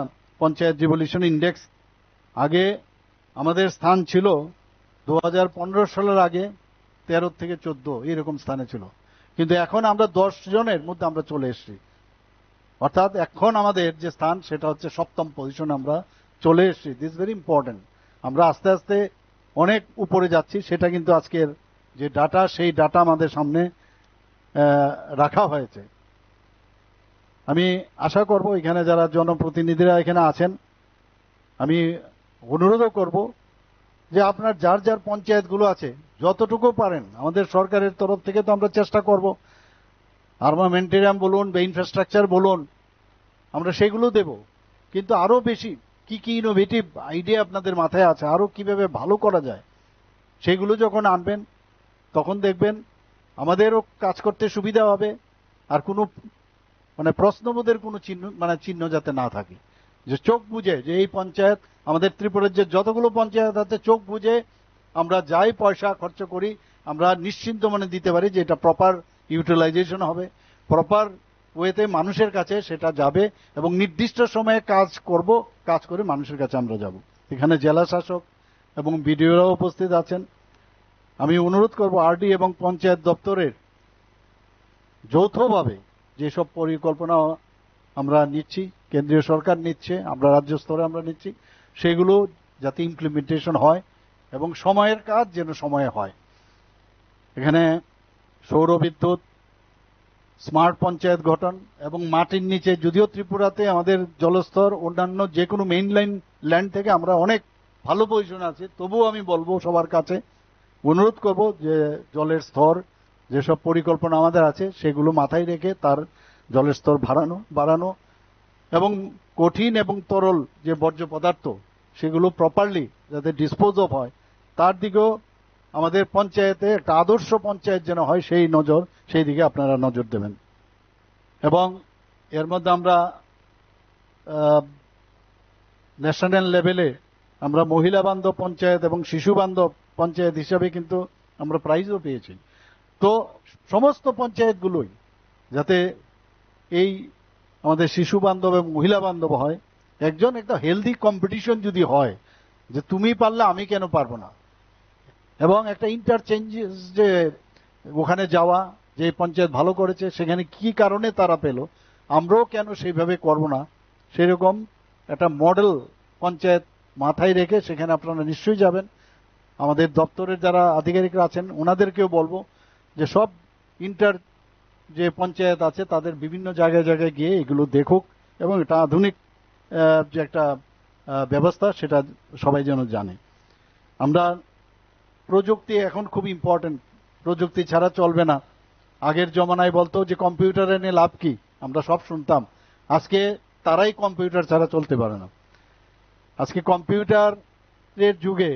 পঞ্চায়েত ডিভলিউশন ইন্ডেক্স, আগে আমাদের স্থান ছিল 2015 সালের আগে 13 থেকে 14 এরকম স্থানে ছিল, কিন্তু এখন আমরা 10 জনের মধ্যে আমরা চলে এসেছি। অর্থাৎ এখন আমাদের যে স্থান সেটা হচ্ছে 7ম পজিশনে আমরা চলে এসেছি। This very important. আমরা আস্তে আস্তে অনেক উপরে যাচ্ছি, সেটা কিন্তু আজকের যে ডাটা সেই ডাটা আমাদের সামনে রাখা হয়েছে। আমি আশা করব এখানে যারা জনপ্রতিনিধিরা এখানে আছেন, আমি অনুরোধও করব যে আপনার যার যার পঞ্চায়েতগুলো আছে যতটুকু পারেন, আমাদের সরকারের তরফ থেকে তো আমরা চেষ্টা করব, আর্মামেন্টেরিয়াম বলুন বা ইনফ্রাস্ট্রাকচার বলুন, আমরা সেগুলো দেব, কিন্তু আরো বেশি কি কি ইনোভেটিভ আইডিয়া আপনাদের মাথায় আছে, আরো কিভাবে ভালো করা যায়, সেগুলো যখন আনবেন তখন দেখবেন আমাদেরও কাজ করতে সুবিধা হবে, আর কোনো প্রশ্নবোধের কোনো চিহ্ন যাতে না থাকে, যে চোখ বুঝে যে এই পঞ্চায়েত, আমাদের ত্রিপুরার যে যতগুলো পঞ্চায়েত আছে চোখ বুঝে আমরা যাই পয়সা খরচ করি আমরা নিশ্চিন্ত মনে দিতে পারি যে এটা প্রপার ইউটিলাইজেশন হবে, প্রপার ওয়েতে মানুষের কাছে সেটা যাবে, এবং নির্দিষ্ট সময়ে কাজ করে মানুষের কাছে আমরা যাব। এখানে জেলা শাসক এবং বিডিওরাও উপস্থিত আছেন। আমি অনুরোধ করব আরডি এবং পঞ্চায়েত দপ্তরের যৌথভাবে যেসব পরিকল্পনা আমরা নিচ্ছি, কেন্দ্রীয় সরকার নিচ্ছে, আমরা রাজ্য স্তরে আমরা নিচ্ছি, সেগুলো যাতে ইমপ্লিমেন্টেশন হয় এবং সময়ের কাজ যেন সময়ে হয়। এখানে সৌর বিদ্যুৎ, স্মার্ট পঞ্চায়েত গঠন এবং মাটির নিচে, যদিও ত্রিপুরাতে আমাদের জলস্তর অন্যান্য যে কোনো মেইন লাইন ল্যান্ড থেকে আমরা অনেক ভালো পজিশন আছে, তবুও আমি বলবো সবার কাছে অনুরোধ করব যে জলের স্তর, যেসব পরিকল্পনা আমাদের আছে সেগুলো মাথায় রেখে তার জলের স্তর বাড়ানো এবং কঠিন এবং তরল যে বর্জ্য পদার্থ সেগুলো প্রপারলি যাতে ডিসপোজ অফ হয়, তার দিকেও আমাদের পঞ্চায়েতে একটা আদর্শ পঞ্চায়েত যেন হয় সেই দিকে আপনারা নজর দেবেন। এবং এর মধ্যে আমরা ন্যাশনাল লেভেলে আমরা মহিলা বান্ধব পঞ্চায়েত এবং শিশু বান্ধব পঞ্চায়েত হিসাবে কিন্তু আমরা প্রাইজও পেয়েছি। তো সমস্ত পঞ্চায়েতগুলোই যাতে এই আমাদের শিশু বান্ধব এবং মহিলা বান্ধব হয়, একটা হেলদি কম্পিটিশন যদি হয় যে তুমি পারলে আমি কেন পারবো না, এবং একটা ইন্টারচেঞ্জেস যে ওখানে যাওয়া, যে পঞ্চায়েত ভালো করেছে সেখানে কি কারণে তারা পেল, আমরাও কেন সেইভাবে করব না, সেরকম একটা মডেল পঞ্চায়েত মাথায় রেখে সেখানে আপনারা নিশ্চয়ই যাবেন। আমাদের দপ্তরের যারা আধিকারিকরা আছেন ওনাদেরকেও বলবো যে সব যে পঞ্চায়েত আছে তাদের বিভিন্ন জায়গায় জায়গায় গিয়ে এগুলো দেখুক, এবং এটা আধুনিক যে একটা ব্যবস্থা সেটা সবাই যেন জানে। আমরা প্রযুক্তি এখন খুব ইম্পর্টেন্ট, প্রযুক্তি ছাড়া চলবে না। আগের জমানায় বলতো যে কম্পিউটার এনে লাভ কি, আমরা সব শুনতাম, আজকে তারাই কম্পিউটার ছাড়া চলতে পারে না। আজকে কম্পিউটারের যুগে,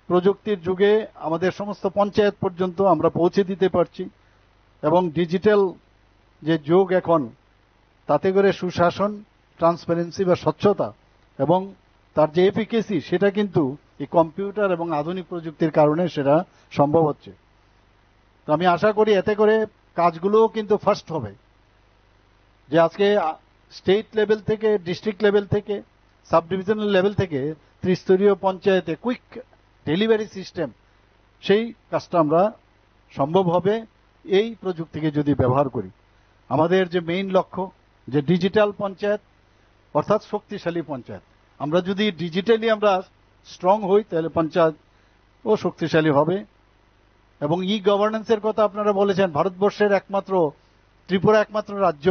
প্রযুক্তির যুগে আমাদের সমস্ত পঞ্চায়েত পর্যন্ত আমরা পৌঁছে দিতে পারছি, এবং ডিজিটাল যে যুগ এখন, তাতে করে সুশাসন, ট্রান্সপারেন্সি বা স্বচ্ছতা এবং তার যে এফিকেসি সেটা কিন্তু এই কম্পিউটার এবং আধুনিক প্রযুক্তির কারণে সেটা সম্ভব হচ্ছে। তো আমি আশা করি এতে করে কাজগুলোও কিন্তু ফাস্ট হবে, যে আজকে স্টেট লেভেল থেকে, ডিস্ট্রিক্ট লেভেল থেকে, সাব ডিভিশনাল লেভেল থেকে ত্রিস্তরীয় পঞ্চায়েতে কুইক ডেলিভারি সিস্টেম, সেই কাজটা আমরা সম্ভব হবে এই প্রযুক্তিকে যদি ব্যবহার করি। আমাদের যে মেইন লক্ষ্য যে ডিজিটাল পঞ্চায়েত, অর্থাৎ শক্তিশালী পঞ্চায়েত, আমরা যদি ডিজিটালি আমরা স্ট্রং হই তাহলে পঞ্চায়েত ও শক্তিশালী হবে। এবং ই গভর্নেন্সের কথা আপনারা বলেছেন, ভারতবর্ষের ত্রিপুরা একমাত্র রাজ্য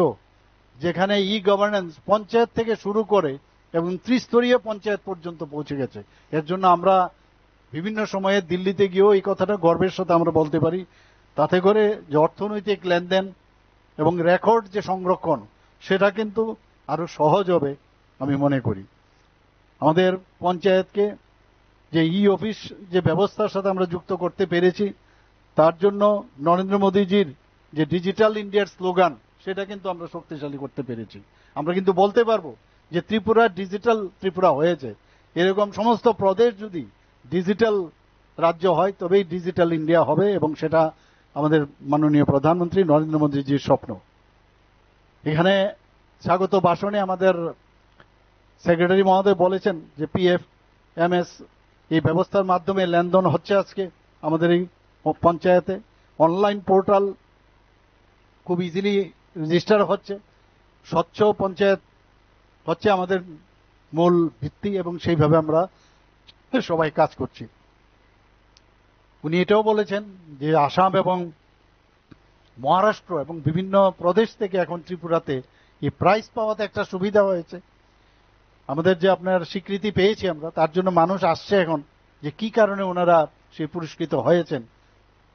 যেখানে ই গভর্নেন্স পঞ্চায়েত থেকে শুরু করে এবং ত্রিস্তরীয় পঞ্চায়েত পর্যন্ত পৌঁছে গেছে। এর জন্য আমরা বিভিন্ন সময়ে দিল্লিতে গিয়েও এই কথাটা গর্বের সাথে আমরা বলতে পারি। তাতে করে যে অর্থনৈতিক লেনদেন এবং রেকর্ড যে সংরক্ষণ সেটা কিন্তু আরো সহজ হবে আমি মনে করি। আমাদের পঞ্চায়েতকে যে ই অফিস যে ব্যবস্থার সাথে আমরা যুক্ত করতে পেরেছি, তার জন্য নরেন্দ্র মোদীজির যে ডিজিটাল ইন্ডিয়ার স্লোগান সেটা কিন্তু আমরা শক্তিশালী করতে পেরেছি। আমরা কিন্তু বলতে পারবো যে ত্রিপুরা ডিজিটাল ত্রিপুরা হয়েছে, এরকম সমস্ত প্রদেশ যদি ডিজিটাল রাজ্য হয় তবেই ডিজিটাল ইন্ডিয়া হবে, এবং সেটা আমাদের মাননীয় প্রধানমন্ত্রী নরেন্দ্র মোদীজির স্বপ্ন। এখানে স্বাগত ভাষণে আমাদের সেক্রেটারি মহোদয় বলেছেন যে PFMS এই ব্যবস্থার মাধ্যমে লেনদেন হচ্ছে আজকে আমাদের এই পঞ্চায়েতে। অনলাইন পোর্টাল খুব ইজিলি রেজিস্টার হচ্ছে। স্বচ্ছ পঞ্চায়েত হচ্ছে আমাদের মূল ভিত্তি, এবং সেইভাবে আমরা সবাই কাজ করছি। উনি এটাও বলেছেন যে আসাম এবং মহারাষ্ট্র এবং বিভিন্ন প্রদেশ থেকে এখন ত্রিপুরাতে এই প্রাইজ পাওয়াতে একটা সুবিধা হয়েছে। আমাদের যে আপনার স্বীকৃতি পেয়েছি আমরা, তার জন্য মানুষ আসছে এখন যে কি কারণে ওনারা সেই পুরস্কৃত হয়েছেন।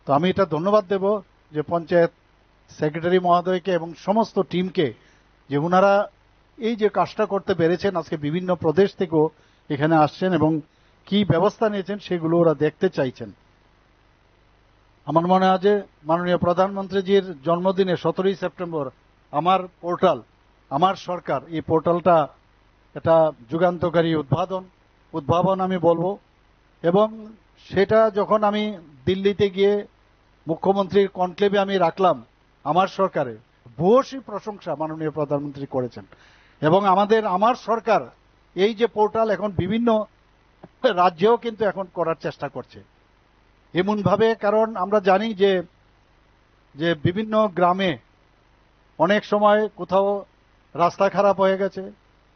তো আমি এটা ধন্যবাদ দেব যে পঞ্চায়েত সেক্রেটারি মহোদয়কে এবং সমস্ত টিমকে, যে ওনারা এই যে কাজটা করতে পেরেছেন। আজকে বিভিন্ন প্রদেশ থেকেও এখানে আসছেন এবং কি ব্যবস্থা নিয়েছেন সেগুলো ওরা দেখতে চাইছেন। আমার মনে হয় যে মাননীয় প্রধানমন্ত্রীজির জন্মদিনে 17ই সেপ্টেম্বর আমার পোর্টাল, আমার সরকার, এই পোর্টালটা এটা যুগান্তকারী উদ্ভাবন আমি বলবো। এবং সেটা যখন আমি দিল্লিতে গিয়ে মুখ্যমন্ত্রীর কনক্লেভে আমি রাখলাম, আমার সরকারে ভূয়সী প্রশংসা মাননীয় প্রধানমন্ত্রী করেছেন। এবং আমার সরকার এই যে পোর্টাল এখন বিভিন্ন রাজ্যেও কিন্তু এখন করার চেষ্টা করছে এমন ভাবে। কারণ আমরা জানি যে বিভিন্ন গ্রামে অনেক সময় কোথাও রাস্তা খারাপ হয়ে গেছে,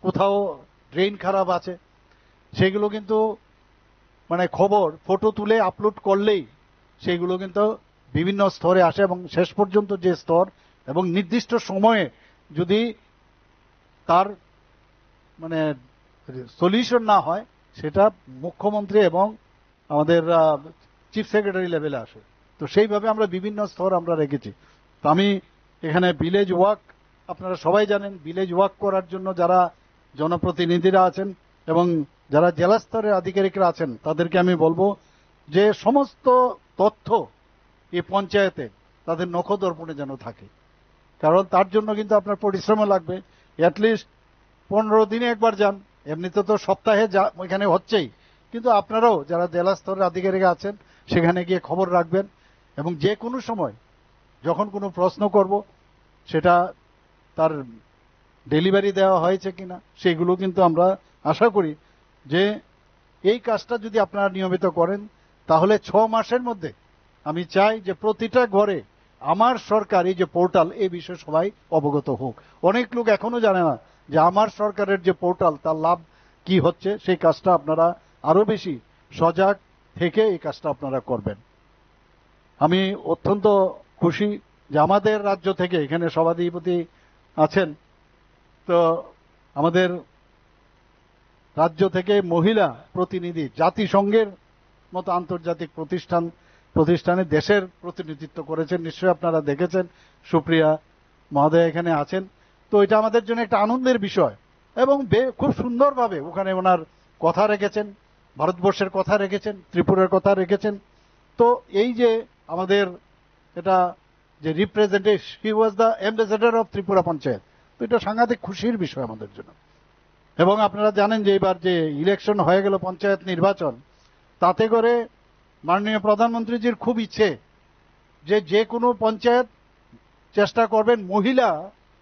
কোথাও ড্রেন খারাপ আছে, সেগুলো কিন্তু মানে খবর ফটো তুলে আপলোড করলেই সেগুলো কিন্তু বিভিন্ন স্তরে আসে, এবং শেষ পর্যন্ত যে স্তর এবং নির্দিষ্ট সময়ে যদি তার মানে সলিউশন না হয়, সেটা মুখ্যমন্ত্রী এবং আমাদের চিফ সেক্রেটারি লেভেলে আসে। তো সেইভাবে আমরা বিভিন্ন স্তর আমরা রেখেছি। তো আমি এখানে ভিলেজ ওয়াক, আপনারা সবাই জানেন ভিলেজ ওয়াক করার জন্য যারা জনপ্রতিনিধিরা আছেন এবং যারা জেলা স্তরের আধিকারিকরা আছেন, তাদেরকে আমি বলবো যে সমস্ত তথ্য এই পঞ্চায়েতে তাদের নখদর্পণে যেন থাকে। কারণ তার জন্য কিন্তু আপনার পরিশ্রমও লাগবে। অ্যাটলিস্ট 15 দিনে একবার যান, এমনিতে তো সপ্তাহে ওইখানে হচ্ছেই, কিন্তু আপনারাও যারা জেলা স্তরের আধিকারিক আছেন সেখানে গিয়ে খবর রাখবেন, এবং যে কোনো সময় যখন কোনো প্রশ্ন করব সেটা তার ডেলিভারি দেওয়া হয়েছে কিনা সেগুলো কিন্তু আমরা আশা করি যে এই কাজটা যদি আপনারা নিয়মিত করেন তাহলে 6 মাসের মধ্যে আমি চাই যে প্রতিটা ঘরে আমার সরকার এই যে পোর্টাল, এই বিষয়ে সবাই অবগত হোক। অনেক লোক এখনো জানে না যে আমার সরকারের যে পোর্টাল তার লাভ কি হচ্ছে। সেই কাজটা আপনারা আরো বেশি সজাগ থেকে এই কাজটা আপনারা করবেন। আমি অত্যন্ত খুশি যে আমাদের রাজ্য থেকে এখানে সভাধিপতি আছেন, তো আমাদের রাজ্য থেকে মহিলা প্রতিনিধি জাতিসংঘের মতো আন্তর্জাতিক প্রতিষ্ঠানে দেশের প্রতিনিধিত্ব করেছেন, নিশ্চয়ই আপনারা দেখেছেন। সুপ্রিয়া মহোদয় এখানে আছেন। তো এটা আমাদের জন্য একটা আনন্দের বিষয়, এবং খুব সুন্দরভাবে ওখানে ওনার কথা রেখেছেন, ভারতবর্ষের কথা রেখেছেন, ত্রিপুরার কথা রেখেছেন। তো এই যে আমাদের এটা যে representative, he was the ambassador of Tripura panchayat, তো এটা সাংঘাতিক খুশির বিষয় আমাদের জন্য। এবং আপনারা জানেন যে এবার যে ইলেকশন হয়ে গেল, পঞ্চায়েত নির্বাচন, তাতে করে মাননীয় প্রধানমন্ত্রীজির খুব ইচ্ছে যে কোনো পঞ্চায়েত চেষ্টা করবেন মহিলা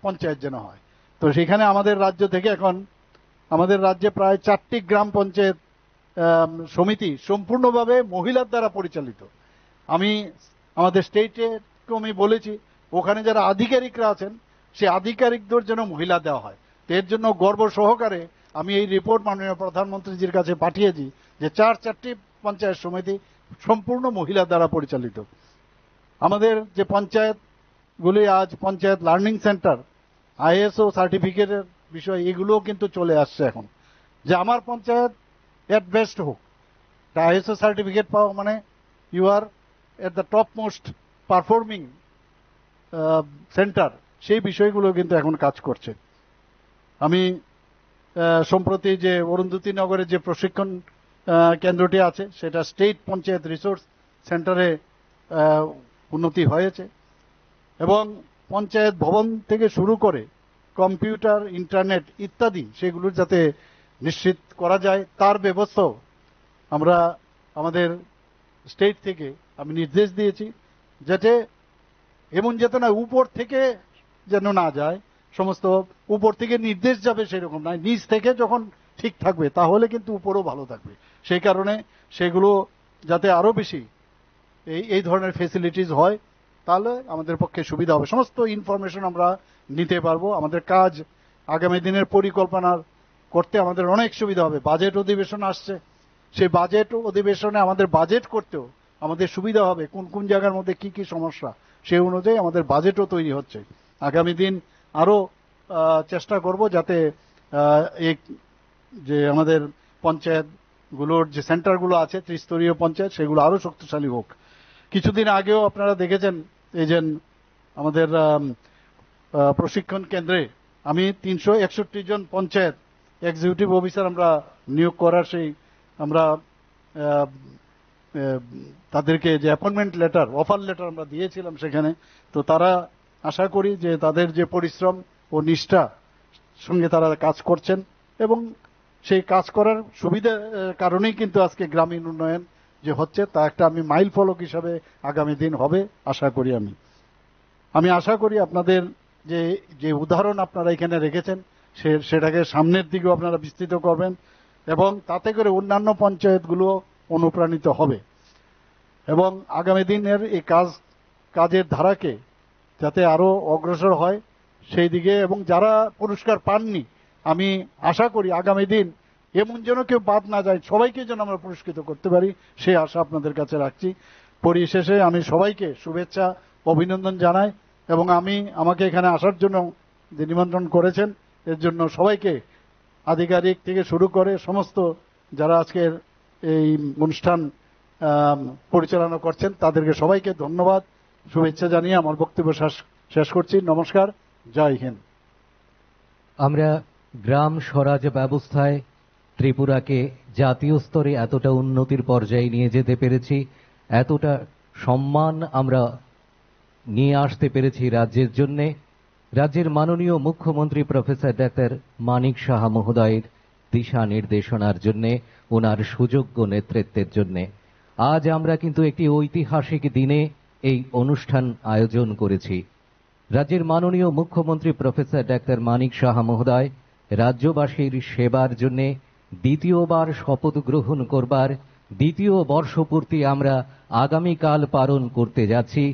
পঞ্চায়েত যেন হয়। তো সেখানে আমাদের রাজ্য থেকে এখন আমাদের রাজ্যে প্রায় 4টি গ্রাম পঞ্চায়েত সমিতি সম্পূর্ণভাবে মহিলার দ্বারা পরিচালিত। আমি আমাদের স্টেটকে আমি বলেছি ওখানে যারা আধিকারিকরা আছেন সেই আধিকারিকদের যেন মহিলা দেওয়া হয়। তো এর জন্য গর্ব সহকারে আমি এই রিপোর্ট মাননীয় প্রধানমন্ত্রীজির কাছে পাঠিয়েছি যে 4টি পঞ্চায়েত সমিতি সম্পূর্ণ মহিলা দ্বারা পরিচালিত। আমাদের যে পঞ্চায়েতগুলি আজ পঞ্চায়েত লার্নিং সেন্টার, ISO সার্টিফিকেটের বিষয়, এগুলোও কিন্তু চলে আসছে এখন, যে আমার পঞ্চায়েত এট বেস্ট হোক। ISO সার্টিফিকেট পাওয়া মানে you are at the top most performing centre, সেই বিষয়গুলো কিন্তু এখন কাজ করছে। আমি সম্প্রতি যে অরুন্ধতী নগরে যে প্রশিক্ষণ কেন্দ্রটি আছে সেটা স্টেট পঞ্চায়েত রিসোর্স সেন্টারে উন্নতি হয়েছে, এবং পঞ্চায়েত ভবন থেকে শুরু করে কম্পিউটার, ইন্টারনেট ইত্যাদি সেগুলো যাতে নিশ্চিত করা যায় তার ব্যবস্থাও আমরা আমাদের স্টেট থেকে আমি নির্দেশ দিয়েছি, যাতে এমন যাতে না উপর থেকে যেন না যায়, সমস্ত উপর থেকে নির্দেশ যাবে সেরকম নয়, নিচ থেকে যখন ঠিক থাকবে তাহলে কিন্তু উপরও ভালো থাকবে। সেই কারণে সেগুলো যাতে আরো বেশি এই ধরনের ফেসিলিটিস হয় তাহলে আমাদের পক্ষে সুবিধা হবে, সমস্ত ইনফরমেশন আমরা নিতে পারবো। আমাদের কাজ আগামী দিনের পরিকল্পনা করতে আমাদের অনেক সুবিধা হবে। বাজেট অধিবেশন আসছে, সেই বাজেট অধিবেশনে আমাদের বাজেট করতেও আমাদের সুবিধা হবে, কোন কোন জায়গার মধ্যে কি কি সমস্যা সেই অনুযায়ী আমাদের বাজেটও তৈরি হচ্ছে। আগামী দিন আরো চেষ্টা করব যাতে এই যে আমাদের পঞ্চায়েতগুলোর যে সেন্টারগুলো আছে ত্রিস্তরীয় পঞ্চায়েত সেগুলো আরো শক্তিশালী হোক। কিছুদিন আগেও আপনারা দেখেছেন এই যে আমাদের প্রশিক্ষণ কেন্দ্রে আমি 361 জন পঞ্চায়েত এক্সিকিউটিভ অফিসার আমরা নিয়োগ করার সেই আমরা তাদেরকে যে অ্যাপয়েন্টমেন্ট লেটার, অফার লেটার আমরা দিয়েছিলাম সেখানে। তো তারা আশা করি যে তাদের যে পরিশ্রম ও নিষ্ঠা সঙ্গে তারা কাজ করছেন এবং সেই কাজ করার সুবিধার কারণেই কিন্তু আজকে গ্রামীণ উন্নয়ন যে হচ্ছে তা একটা আমি মাইল ফলক হিসাবে আগামী দিন হবে আশা করি। আমি আশা করি আপনাদের যে যে উদাহরণ আপনারা এখানে রেখেছেন সেটাকে সামনের দিকেও আপনারা বিস্তৃত করবেন এবং তাতে করে অন্যান্য পঞ্চায়েতগুলো অনুপ্রাণিত হবে এবং আগামী দিনের এই কাজের ধারাকে যাতে আরো অগ্রসর হয় সেই দিকে, এবং যারা পুরস্কার পাননি আমি আশা করি আগামী দিন এমন যেন কেউ বাদ না যায়, সবাইকে যেন আমরা পুরস্কৃত করতে পারি সেই আশা আপনাদের কাছে রাখছি। পরিশেষে আমি সবাইকে শুভেচ্ছা অভিনন্দন জানাই এবং আমাকে এখানে আসার জন্য যে নিমন্ত্রণ করেছেন এর জন্য সবাইকে আধিকারিক থেকে শুরু করে সমস্ত যারা আজকের এই অনুষ্ঠান পরিচালনা করছেন তাদেরকে সবাইকে ধন্যবাদ শুভেচ্ছা জানিয়ে আমার বক্তব্য শেষ করছি। নমস্কার, জয় হিন্দ। আমরা গ্রাম স্বরাজ ব্যবস্থায় ত্রিপুরাকে জাতীয় স্তরে এতটা উন্নতির পর্যায়ে নিয়ে যেতে পেরেছি, এতটা সম্মান আমরা নিয়ে আসতে পেরেছি রাজ্যের জন্যে। রাজ্যের মাননীয় মুখ্যমন্ত্রী প্রফেসর ডাক্তার মানিক সাহা মহোদয়ের দিশা নির্দেশনার জন্যে, ওনার সুযোগ্য নেতৃত্বের জন্যে আজ আমরা কিন্তু একটি ঐতিহাসিক দিনে এই অনুষ্ঠান আয়োজন করেছি। রাজ্যের মাননীয় মুখ্যমন্ত্রী প্রফেসর ডাক্তার মানিক সাহা মহোদয় রাজ্যবাসীর সেবার জন্যে দ্বিতীয়বার শপথ গ্রহণ করবার দ্বিতীয় বর্ষপূর্তি আমরা আগামীকাল পালন করতে যাচ্ছি।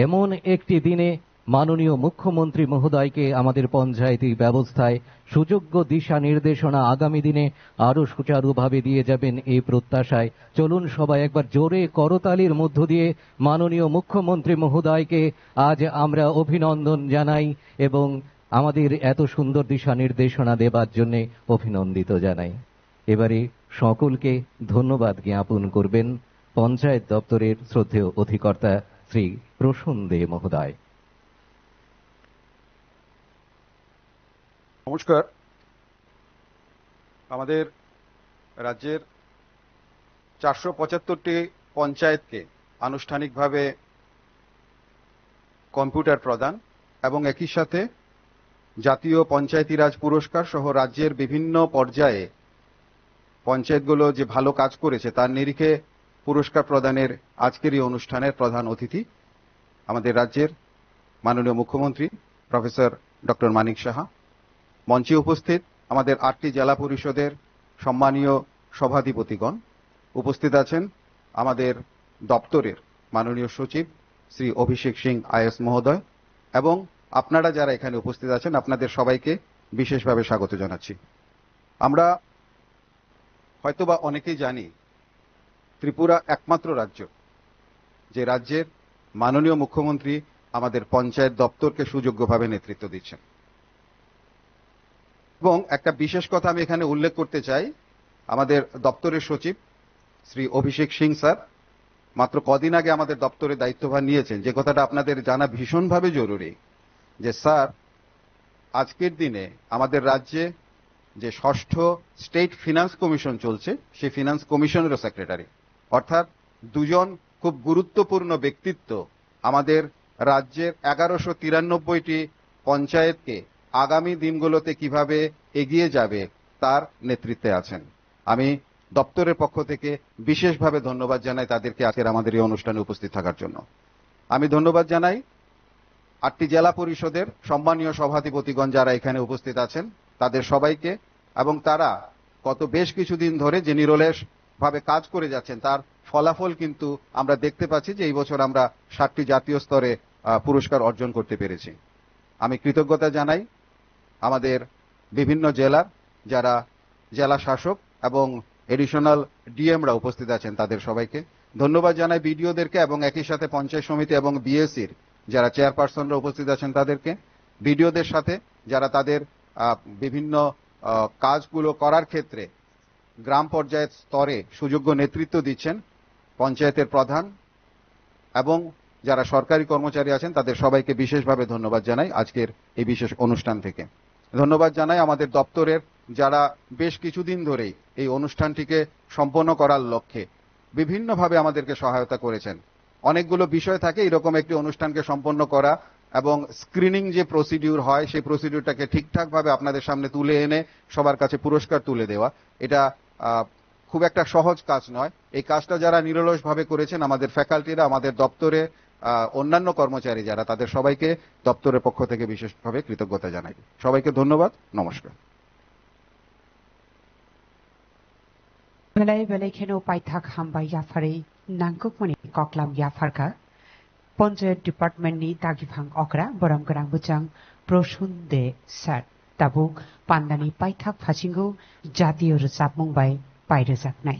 এমন একটি দিনে মাননীয় মুখ্যমন্ত্রী মহোদয়কে আমাদের পঞ্চায়েতি ব্যবস্থায় সুযোগ্য দিশা নির্দেশনা আগামী দিনে আরো সুচারুভাবে দিয়ে যাবেন এই প্রত্যাশায় চলুন সবাই একবার জোরে করতালির মধ্য দিয়ে মাননীয় মুখ্যমন্ত্রী মহোদয়কে আজ আমরা অভিনন্দন জানাই এবং আমাদের এত সুন্দর দিশা নির্দেশনা দেবার জন্য অভিনন্দিত জানাই। এবারে সকলকে ধন্যবাদ জ্ঞাপন করবেন পঞ্চায়েত দপ্তরের শ্রদ্ধেয় অধিকর্তা শ্রী প্রসূন দে মহোদয়। নমস্কার। আমাদের রাজ্যের 475টি পঞ্চায়েতকে আনুষ্ঠানিকভাবে কম্পিউটার প্রদান এবং একই সাথে জাতীয় পঞ্চায়েতি রাজ পুরস্কার সহ রাজ্যের বিভিন্ন পর্যায়ে পঞ্চায়েতগুলো যে ভালো কাজ করেছে তার নিরিখে পুরস্কার প্রদানের আজকের এই অনুষ্ঠানের প্রধান অতিথি আমাদের রাজ্যের মাননীয় মুখ্যমন্ত্রী প্রফেসর ডক্টর মানিক সাহা। মঞ্চে উপস্থিত আমাদের 8টি জেলা পরিষদের সম্মানীয় সভাধিপতিগণ, উপস্থিত আছেন আমাদের দপ্তরের মাননীয় সচিব শ্রী অভিষেক সিং আইএস মহোদয় এবং আপনারা যারা এখানে উপস্থিত আছেন আপনাদের সবাইকে বিশেষভাবে স্বাগত জানাচ্ছি। আমরা হয়তোবা অনেকেই জানি ত্রিপুরা একমাত্র রাজ্য যে রাজ্যের মাননীয় মুখ্যমন্ত্রী আমাদের পঞ্চায়েত দপ্তরকে সুযোগ্যভাবে নেতৃত্ব দিচ্ছেন এবং একটা বিশেষ কথা আমি এখানে উল্লেখ করতে চাই, আমাদের দপ্তরের সচিব শ্রী অভিষেক সিং স্যার মাত্র কদিন আগে আমাদের দপ্তরে দায়িত্বভার নিয়েছেন। যে কথাটা আপনাদের জানা ভীষণভাবে জরুরি যে স্যার আজকের দিনে আমাদের রাজ্যে যে 6ষ্ঠ স্টেট ফিনান্স কমিশন চলছে সেই ফিনান্স কমিশনেরও সেক্রেটারি, অর্থাৎ দুজন খুব গুরুত্বপূর্ণ ব্যক্তিত্ব আমাদের রাজ্যের 1193টি পঞ্চায়েতকে আগামী দিনগুলোতে কিভাবে এগিয়ে যাবে তার নেতৃত্বে আছেন। আমি দপ্তরের পক্ষ থেকে বিশেষভাবে ধন্যবাদ জানাই তাদেরকে আজকের আমাদের এই অনুষ্ঠানে উপস্থিত থাকার জন্য। আমি ধন্যবাদ জানাই 8টি জেলা পরিষদের সম্মানীয় সভাধিপতিগণ যারা এখানে উপস্থিত আছেন তাদের সবাইকে, এবং তারা গত বেশ কিছুদিন ধরে যে নিরলস ভাবে কাজ করে যাচ্ছেন তার ফলাফল কিন্তু আমরা দেখতে পাচ্ছি যে এই বছর আমরা 7টি জাতীয় স্তরে পুরস্কার অর্জন করতে পেরেছি। আমি কৃতজ্ঞতা জানাই আমাদের বিভিন্ন জেলার যারা জেলা শাসক এবং এডিশনাল ডিএমরা উপস্থিত আছেন তাদের সবাইকে ধন্যবাদ জানাই, বিডিওদেরকে এবং একই সাথে পঞ্চায়েত সমিতি এবং বিএসির যারা চেয়ারপারসনরা উপস্থিত আছেন তাদেরকে, বিডিওদের সাথে যারা তাদের বিভিন্ন কাজগুলো করার ক্ষেত্রে গ্রাম পর্যায়ের স্তরে সুযোগ্য নেতৃত্ব দিচ্ছেন, পঞ্চায়েতের প্রধান এবং যারা সরকারি কর্মচারী আছেন তাদের সবাইকে বিশেষভাবে ধন্যবাদ জানাই আজকের এই বিশেষ অনুষ্ঠান থেকে। ধন্যবাদ জানাই আমাদের দপ্তরের যারা বেশ কিছুদিন ধরেই এই অনুষ্ঠানটিকে সম্পন্ন করার লক্ষ্যে বিভিন্নভাবে আমাদেরকে সহায়তা করেছেন। অনেকগুলো বিষয় থাকে এরকম একটি অনুষ্ঠানকে সম্পন্ন করা এবং স্ক্রিনিং যে প্রসিডিউর হয় সেই প্রসিডিউরটাকে ঠিকঠাকভাবে আপনাদের সামনে তুলে এনে সবার কাছে পুরস্কার তুলে দেওয়া, এটা খুব একটা সহজ কাজ নয়। এই কাজটা যারা নিরলসভাবে করেছেন আমাদের ফ্যাকাল্টিরা, আমাদের দপ্তরে অন্যান্য কর্মচারী যারা, তাদের সবাইকে দপ্তরের পক্ষ থেকে বিশেষভাবে কৃতজ্ঞতা জানাই। সবাইকে ধন্যবাদ, নমস্কার। Belai belai keno paithak hambai yafare nangkuk mani koklam yafarka Panchayat Department ni tagibhang okra boram gerang buchang prosun de sat tabuk pandani paithak phasingo jatiyo rosap mungbai pairojak nai